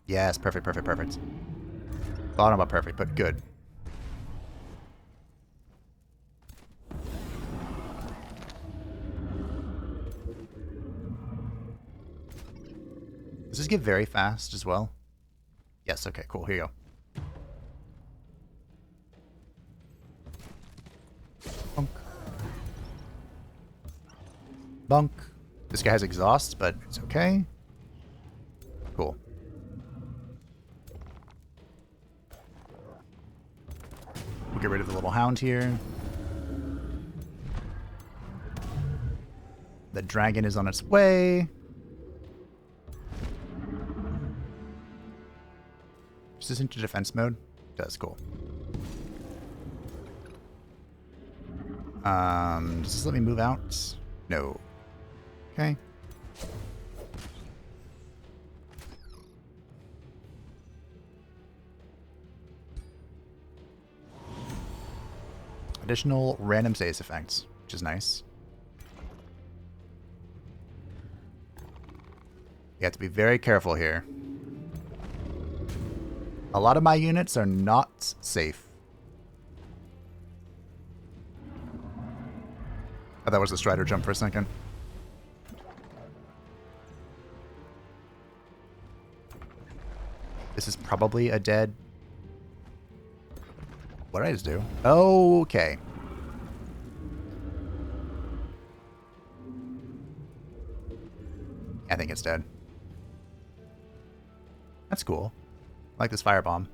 Yes, perfect, perfect, perfect. I don't know about perfect, but good. Does this get very fast as well? Yes, okay, cool. Here you go. Bunk. Bunk. This guy has exhaust, but it's okay. Cool. We'll get rid of the little hound here. The dragon is on its way. Is this into defense mode? That's cool. Does this let me move out? No. Okay. Additional random saves effects, which is nice. You have to be very careful here. A lot of my units are not safe. Oh, that was the Strider jump for a second. This is probably a dead... What did I just do? Okay. I think it's dead. That's cool. I like this firebomb.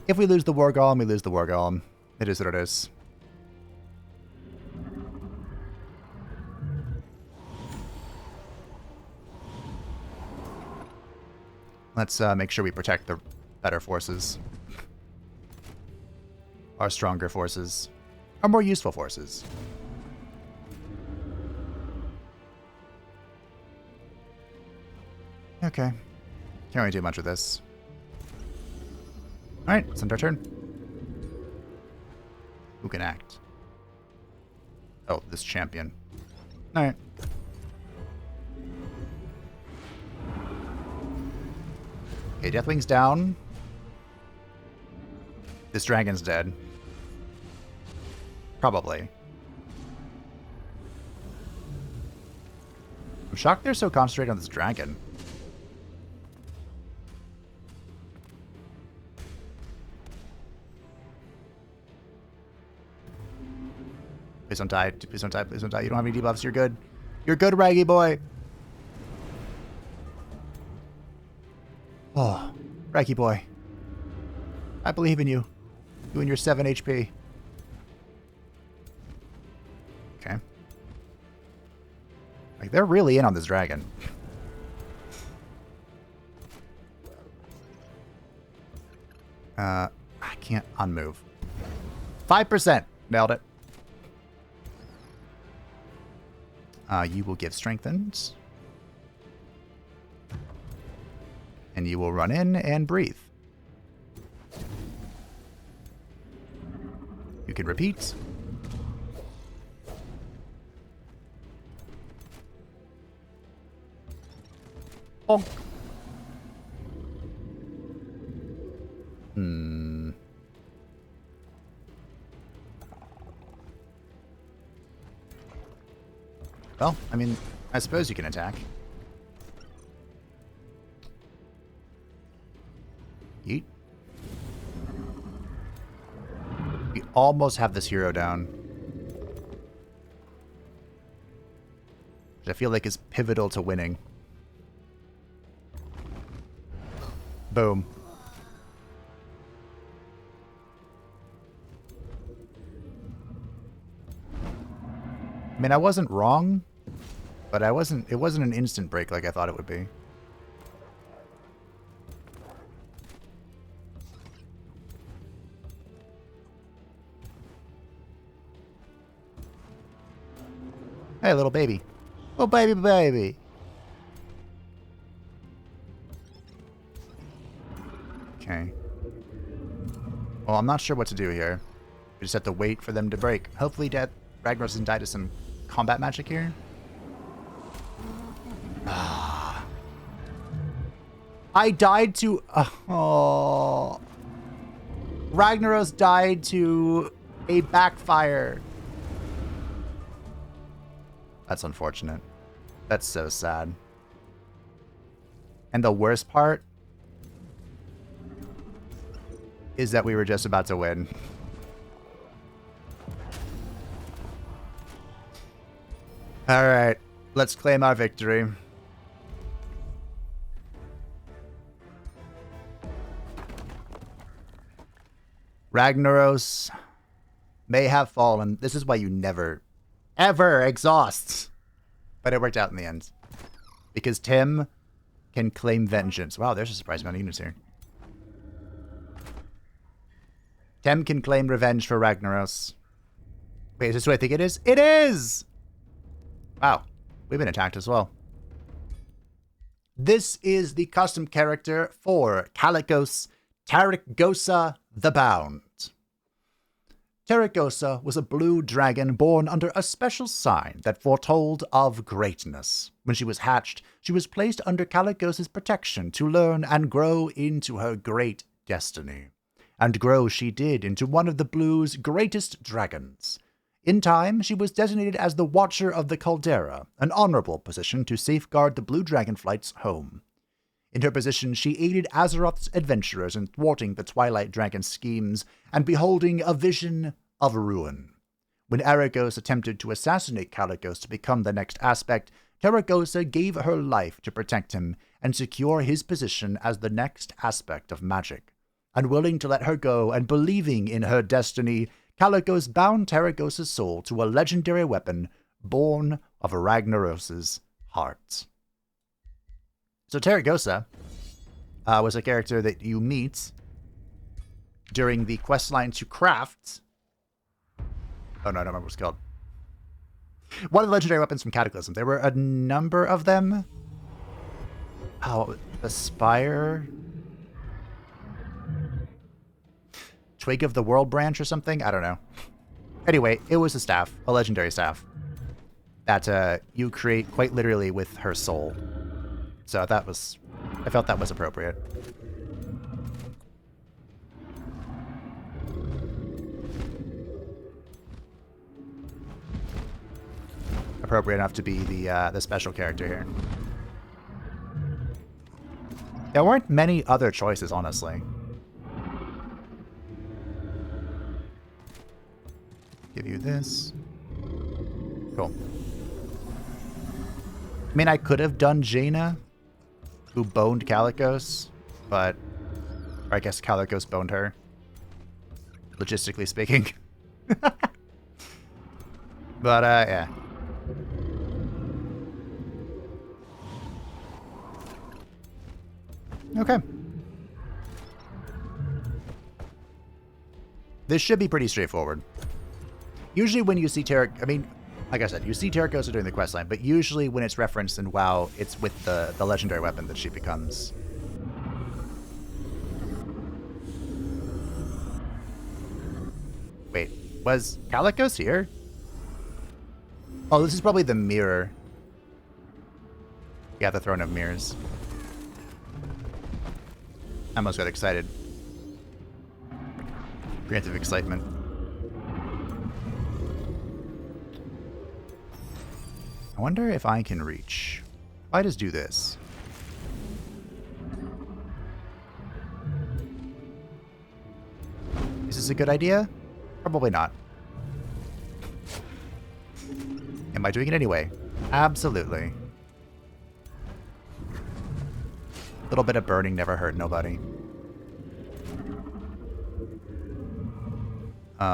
If we lose the War Golem, we lose the War Golem. It is what it is. Let's make sure we protect the better forces. Our stronger forces. Our more useful forces. Okay. Can't really do much with this. Alright, it's our turn. Who can act? Oh, this champion. Alright. Okay, Deathwing's down. This dragon's dead. Probably. I'm shocked they're so concentrated on this dragon. Please don't die. Please don't die. Please don't die. You don't have any debuffs. You're good. You're good, Raggy boy. Oh, Raggy boy. I believe in you. You and your 7 HP. Okay. Like, they're really in on this dragon. I can't unmove. 5%. Nailed it. You will give strengthened. And you will run in and breathe. You can repeat. Bonk. Well, I mean, I suppose you can attack. Yeet. We almost have this hero down. Which I feel like is pivotal to winning. Boom. I mean, I wasn't wrong, but it wasn't an instant break like I thought it would be. Hey, little baby. Oh, baby, baby. Okay. Well, I'm not sure what to do here. We just have to wait for them to break. Hopefully Ragnaros doesn't die to some combat magic here. I died to... oh. Ragnaros died to a backfire. That's unfortunate. That's so sad. And the worst part is that we were just about to win. Alright, let's claim our victory. Ragnaros may have fallen. This is why you never, ever exhaust. But it worked out in the end. Because Tim can claim vengeance. Wow, there's a surprise amount of units here. Tim can claim revenge for Ragnaros. Wait, is this what I think it is? It is! Wow, we've been attacked as well. This is the custom character for Tarecgosa, Tarecgosa the Bound. Tarecgosa was a blue dragon born under a special sign that foretold of greatness. When she was hatched, she was placed under Tarecgosa's protection to learn and grow into her great destiny. And grow she did into one of the blue's greatest dragons. In time, she was designated as the Watcher of the Caldera, an honorable position to safeguard the blue dragonflight's home. In her position, she aided Azeroth's adventurers in thwarting the Twilight Dragon's schemes and beholding a vision of ruin. When Aragos attempted to assassinate Tarecgosa to become the next aspect, Tarecgosa gave her life to protect him and secure his position as the next aspect of magic. Unwilling to let her go and believing in her destiny, Tarecgosa bound Tarecgosa's soul to a legendary weapon born of Ragnaros' heart. So Tarecgosa was a character that you meet during the questline to craft... Oh no, I don't remember what it's called. One of the legendary weapons from Cataclysm. There were a number of them. Oh, the Spire... Twig of the World branch or something? I don't know. Anyway, it was a staff, a legendary staff, that you create quite literally with her soul. So I felt that was appropriate. Appropriate enough to be the special character here. There weren't many other choices, honestly. Give you this. Cool. I mean, I could have done Jaina, who boned Tarecgosa, but... Or I guess Tarecgosa boned her. Logistically speaking. But, yeah. Okay. This should be pretty straightforward. Usually when you see I mean, like I said, you see Tarecgosa during the questline, but usually when it's referenced in WoW, it's with the legendary weapon that she becomes. Wait, was Tarecgosa here? Oh, this is probably the mirror. Yeah, the Throne of Mirrors. I almost got excited. Preemptive excitement. I wonder if I can reach. If I just do this. Is this a good idea? Probably not. Am I doing it anyway? Absolutely. A little bit of burning never hurt nobody.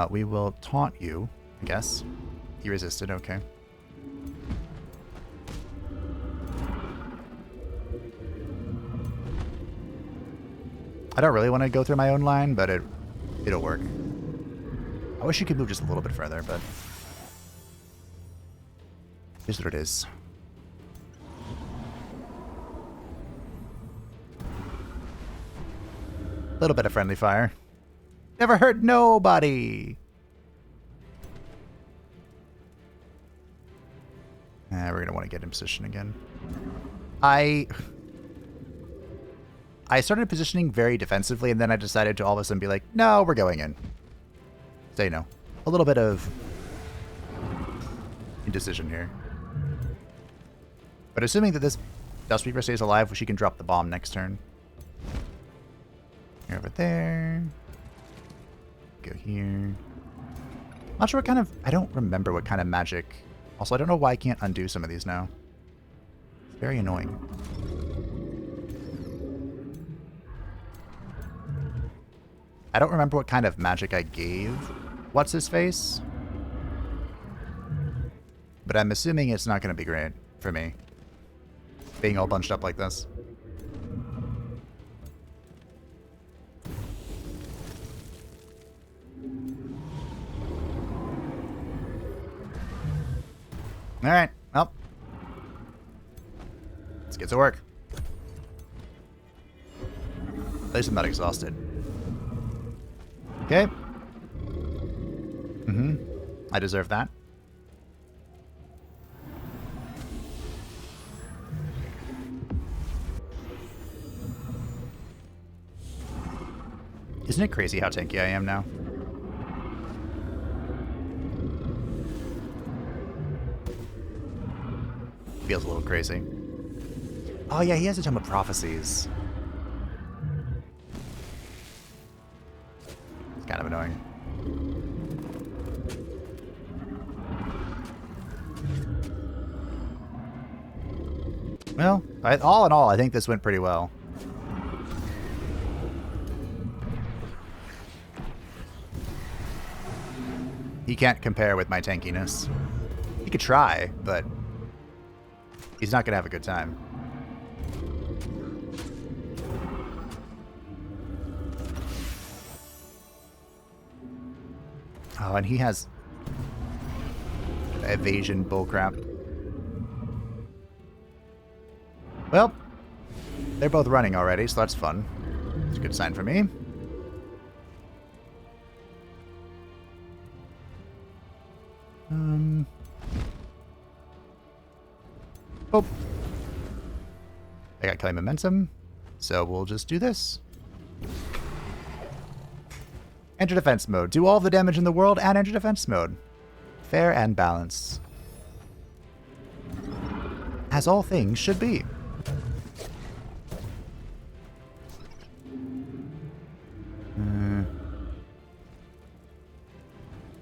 We will taunt you, I guess. He resisted, okay. I don't really want to go through my own line, but it'll work. I wish you could move just a little bit further, but here's what it is. A little bit of friendly fire. Never hurt nobody! We're going to want to get in position again. I started positioning very defensively, and then I decided to all of a sudden be like, no, we're going in. So, you know, a little bit of indecision here. But assuming that this Dust Reaver stays alive, she can drop the bomb next turn. You're over there. Go here. Not sure what kind of... I don't remember what kind of magic... Also, I don't know why I can't undo some of these now. It's very annoying. I don't remember what kind of magic I gave What's-His-Face. But I'm assuming it's not going to be great for me. Being all bunched up like this. Alright, well. Let's get to work. At least I'm not exhausted. Okay. I deserve that. Isn't it crazy how tanky I am now? Feels a little crazy. Oh yeah, he has a Tome of Prophecies. It's kind of annoying. Well, all in all, I think this went pretty well. He can't compare with my tankiness. He could try, but he's not going to have a good time. Oh, and he has evasion bullcrap. Well, they're both running already, so that's fun. It's a good sign for me. Oh. I got claim momentum, so we'll just do this. Enter defense mode. Do all the damage in the world and enter defense mode. Fair and balanced. As all things should be.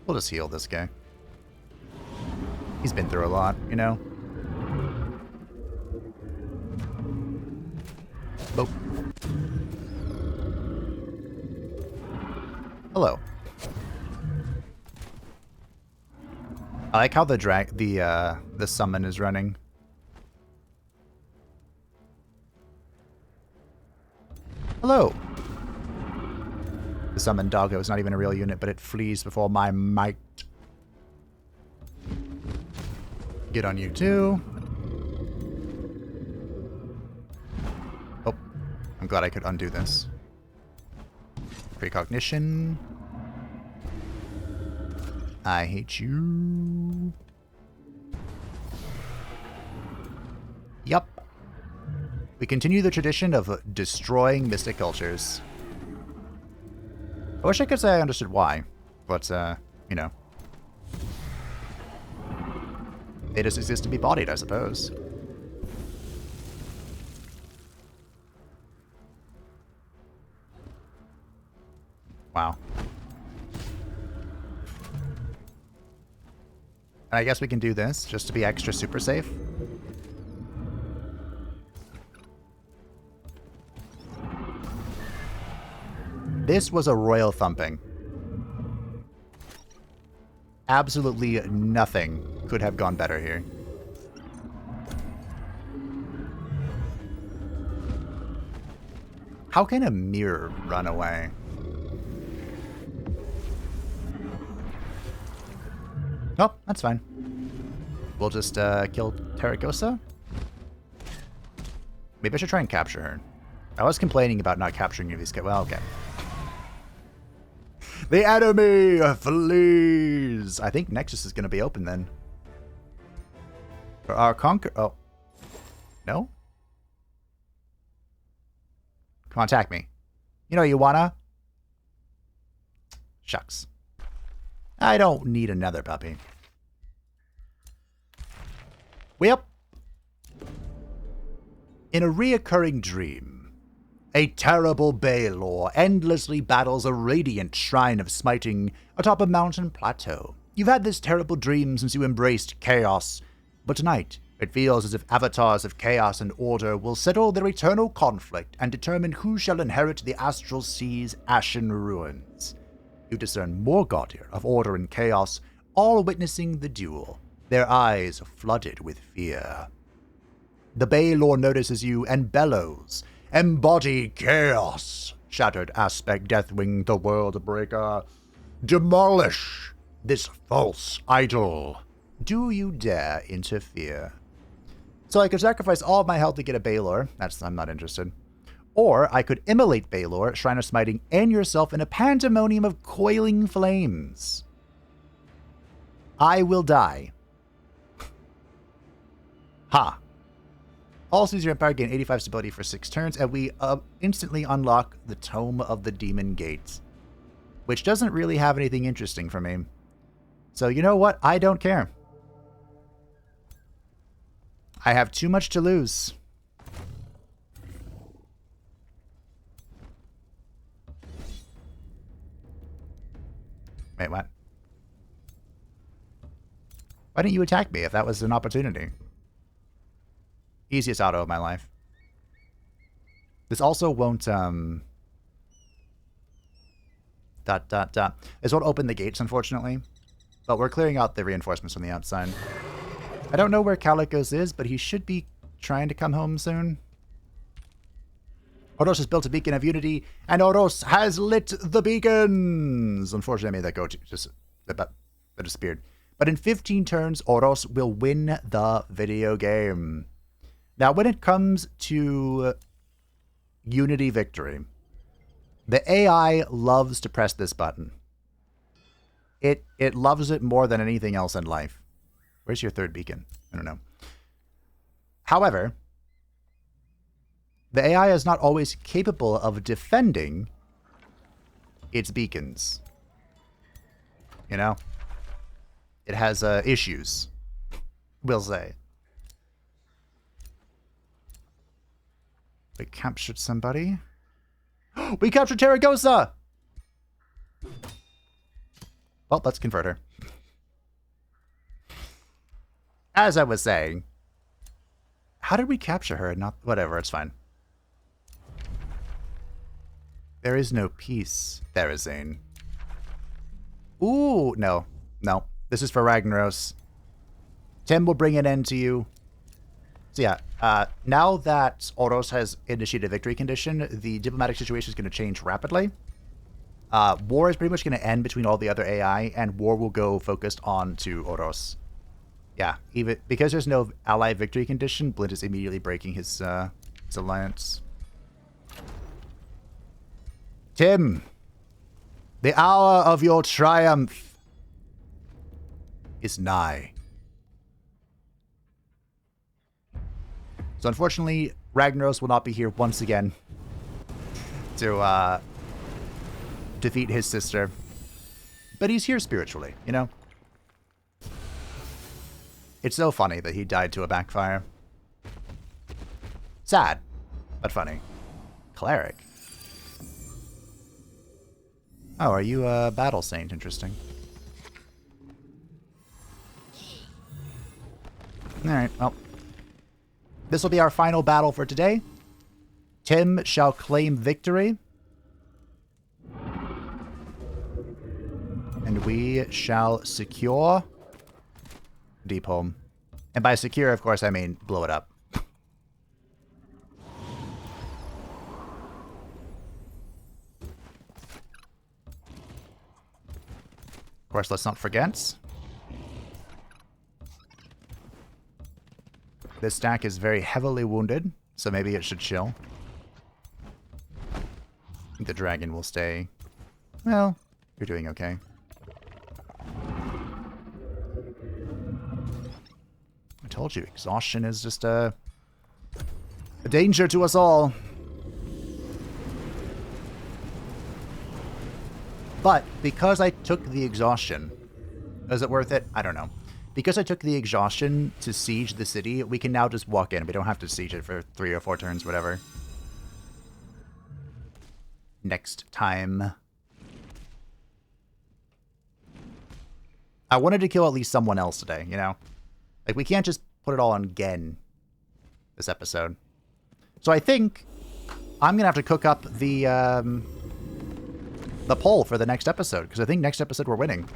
We'll just heal this guy. He's been through a lot, you know? Boop. Hello. I like how the summon is running. Hello. The summoned doggo is not even a real unit, but it flees before my might. Get on you too. Oh, I'm glad I could undo this. Precognition. I hate you. Yup. We continue the tradition of destroying mystic cultures. I wish I could say I understood why, but, you know. They just exist to be bodied, I suppose. Wow. And I guess we can do this just to be extra super safe. This was a royal thumping. Absolutely nothing could have gone better here. How can a mirror run away? Oh, that's fine. We'll just kill Tarecgosa. Maybe I should try and capture her. I was complaining about not capturing any of these kids. Well, okay. The enemy flees! I think Nexus is going to be open then. For our conquer... Oh. No? Come on, attack me. You know you wanna? Shucks. I don't need another puppy. Well, in a reoccurring dream, a terrible Baelor endlessly battles a radiant shrine of smiting atop a mountain plateau. You've had this terrible dream since you embraced chaos, but tonight it feels as if avatars of chaos and order will settle their eternal conflict and determine who shall inherit the astral sea's ashen ruins. You discern Morgothir of order and chaos, all witnessing the duel, their eyes flooded with fear. The Baelor notices you and bellows, "Embody chaos, shattered aspect Deathwing the World Breaker. Demolish this false idol. Do you dare interfere?" So I could sacrifice all of my health to get a Baelor. I'm not interested. Or I could immolate Baelor, Shrine of Smiting, and yourself in a pandemonium of coiling flames. I will die. Ha. Also, use your Empire, gain 85 stability for 6 turns, and we instantly unlock the Tome of the Demon Gate, which doesn't really have anything interesting for me. So you know what? I don't care. I have too much to lose. Wait, what? Why didn't you attack me if that was an opportunity? Easiest auto of my life. This also won't, This won't open the gates, unfortunately. But we're clearing out the reinforcements from the outside. I don't know where Tarecgosa is, but he should be trying to come home soon. Oros has built a beacon of unity, and Oros has lit the beacons! Unfortunately, I made that go just that disappeared. But in 15 turns, Oros will win the video game. Now, when it comes to unity victory, the AI loves to press this button. It loves it more than anything else in life. Where's your third beacon? I don't know. However, the AI is not always capable of defending its beacons. You know? It has issues, we'll say. We captured somebody. We captured Tarecgosa! Well, let's convert her. As I was saying, how did we capture her? Not whatever, it's fine. There is no peace, Therazane. Ooh, no. No. This is for Ragnaros. Tim will bring an end to you. So yeah, now that Oros has initiated a victory condition, the diplomatic situation is going to change rapidly. War is pretty much going to end between all the other AI, and war will go focused on to Oros. Yeah, even because there's no ally victory condition, Blint is immediately breaking his alliance. Tim, the hour of your triumph is nigh. So unfortunately, Ragnaros will not be here once again to defeat his sister. But he's here spiritually, you know? It's so funny that he died to a backfire. Sad, but funny. Cleric. Oh, are you a battle saint? Interesting. Alright, well. This will be our final battle for today. Tim shall claim victory. And we shall secure Deepholm. And by secure, of course, I mean blow it up. Of course, let's not forget. This stack is very heavily wounded, so maybe it should chill. I think the dragon will stay. Well, you're doing okay. I told you, exhaustion is just a danger to us all. But because I took the exhaustion, is it worth it? I don't know. Because I took the exhaustion to siege the city, we can now just walk in. We don't have to siege it for 3 or 4 turns, whatever. Next time. I wanted to kill at least someone else today, you know? Like, we can't just put it all on Gen this episode. So I think I'm going to have to cook up the poll for the next episode, because I think next episode we're winning.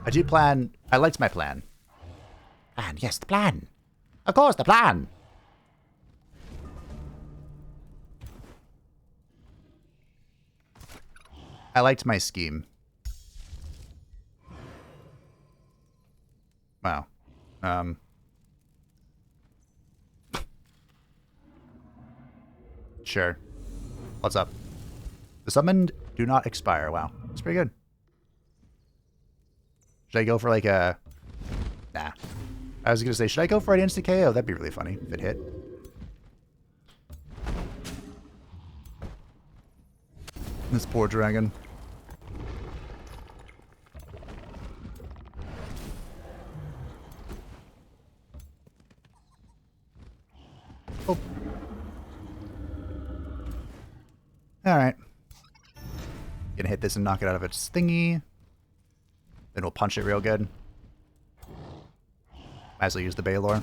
I do plan... I liked my plan. Plan, yes, the plan. Of course, the plan. I liked my scheme. Wow. Sure. What's up? The summoned do not expire. Wow. That's pretty good. Should I go for like a... Nah. I was going to say, should I go for an instant KO? That'd be really funny if it hit. This poor dragon. Oh. Alright. Gonna hit this and knock it out of its thingy. Then we'll punch it real good. Might as well use the Baylor.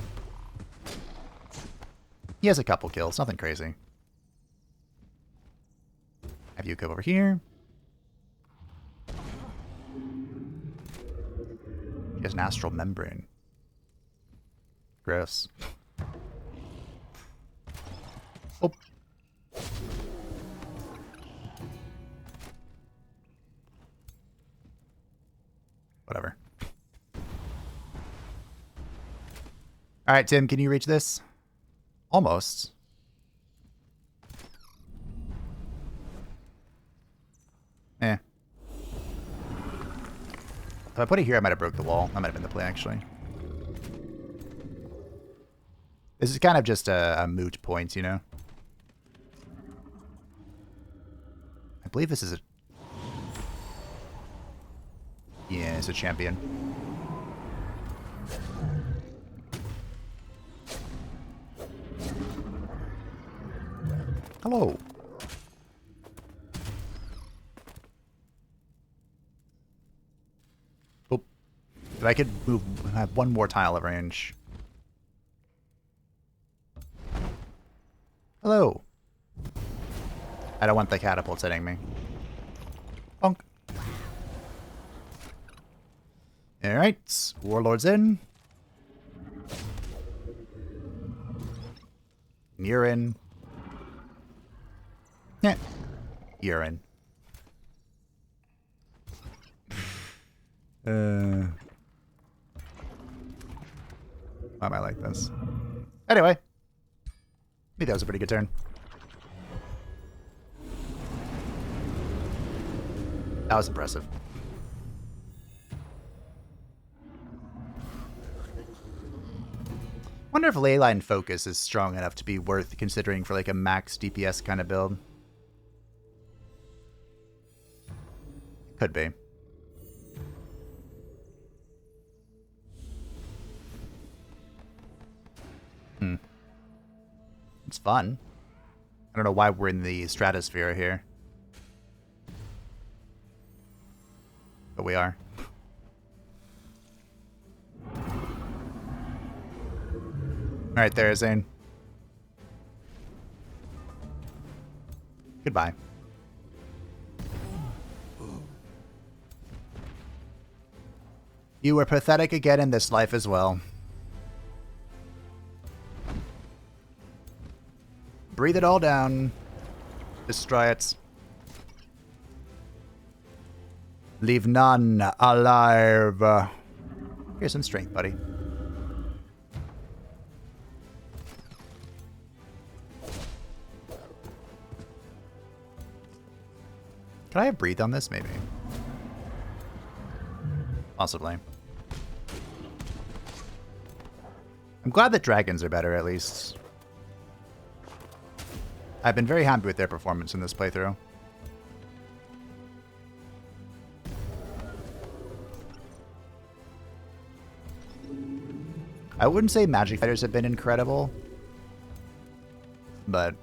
He has a couple kills, nothing crazy. Have you come over here. He has an astral membrane. Gross. Oh. Whatever. Alright, Tim, can you reach this? Almost. Eh. If I put it here, I might have broke the wall. That might have been the play, actually. This is kind of just a moot point, you know? I believe this is a... Yeah, it's a champion. Hello. Oh. If I could move, have one more tile of range. Hello. I don't want the catapults hitting me. Bonk. Alright, Warlord's in. You're in. Yeah. You're in. Why am I like this? Anyway. Maybe that was a pretty good turn. That was impressive. Wonder if Leyline Focus is strong enough to be worth considering for like a max DPS kind of build. Could be. It's fun. I don't know why we're in the stratosphere here. But we are. Alright, there, Zane. Goodbye. You were pathetic again in this life as well. Breathe it all down. Destroy it. Leave none alive. Here's some strength, buddy. Can I have breathe on this? Maybe. Possibly. I'm glad that dragons are better, at least. I've been very happy with their performance in this playthrough. I wouldn't say magic fighters have been incredible, but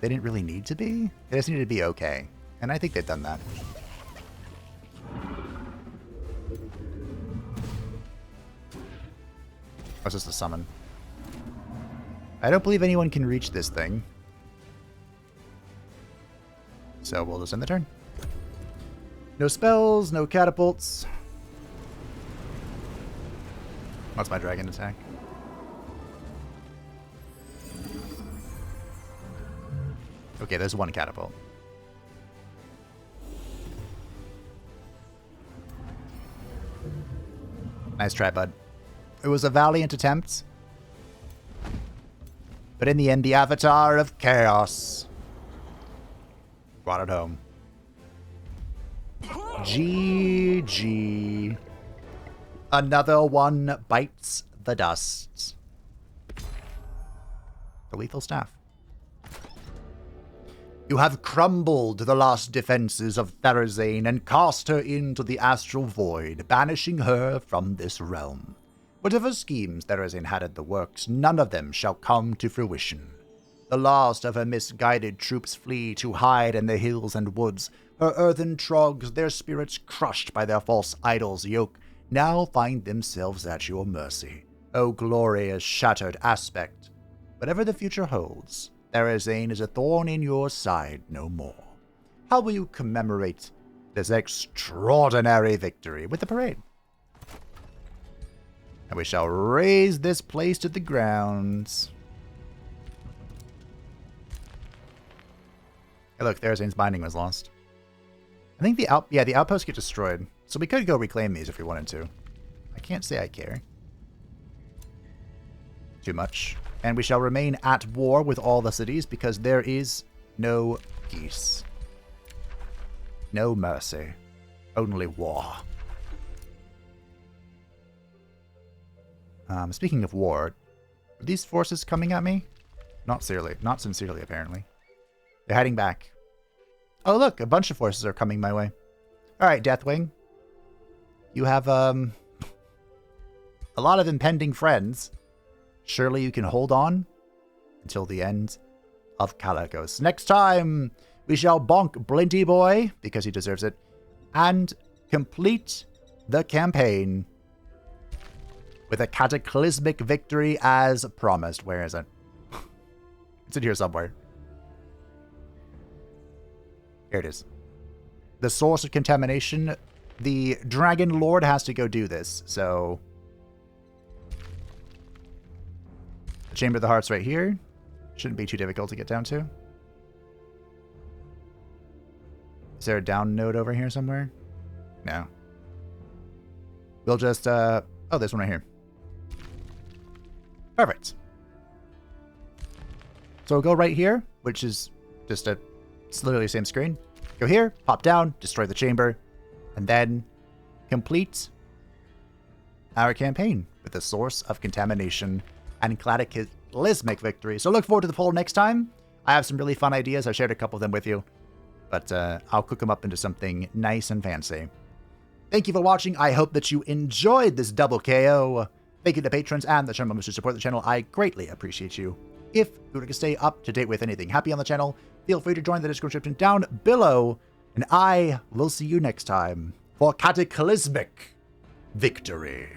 they didn't really need to be. They just needed to be okay, and I think they've done that. What's just a summon? I don't believe anyone can reach this thing. So we'll just end the turn. No spells, no catapults. What's my dragon attack? Okay, there's one catapult. Nice try, bud. It was a valiant attempt. But in the end, the Avatar of Chaos brought it home. GG. Another one bites the dust. The lethal staff. You have crumbled the last defenses of Therazane and cast her into the astral void, banishing her from this realm. Whatever schemes Therazane had in the works, none of them shall come to fruition. The last of her misguided troops flee to hide in the hills and woods. Her earthen trogs, their spirits crushed by their false idol's yoke, now find themselves at your mercy. O glorious shattered aspect. Whatever the future holds, Therazane is a thorn in your side no more. How will you commemorate this extraordinary victory? With the parade. And we shall raise this place to the ground. Hey, look, Therazane's binding was lost. I think the outposts get destroyed, so we could go reclaim these if we wanted to. I can't say I care too much. And we shall remain at war with all the cities because there is no peace. No mercy. Only war. Speaking of war, are these forces coming at me? Not sincerely, apparently. They're heading back. Oh, look, a bunch of forces are coming my way. Alright, Deathwing. You have, a lot of impending friends. Surely you can hold on until the end of Tarecgosa. Next time, we shall bonk Blinty Boy, because he deserves it, and complete the campaign with a cataclysmic victory as promised. Where is it? It's in here somewhere. Here it is. The source of contamination. The Dragon Lord has to go do this, so... The Chamber of the Heart's right here. Shouldn't be too difficult to get down to. Is there a down node over here somewhere? No. We'll just, oh, there's one right here. Perfect. So we'll go right here, which is just it's literally the same screen. Go here, pop down, destroy the chamber, and then complete our campaign with the source of contamination and cataclysmic victory. So look forward to the poll next time. I have some really fun ideas. I shared a couple of them with you, but I'll cook them up into something nice and fancy. Thank you for watching. I hope that you enjoyed this double KO. Thank you to patrons and the channel members who support the channel. I greatly appreciate you. If you would like to stay up to date with anything happy on the channel, feel free to join the Discord description down below, and I will see you next time for cataclysmic victory.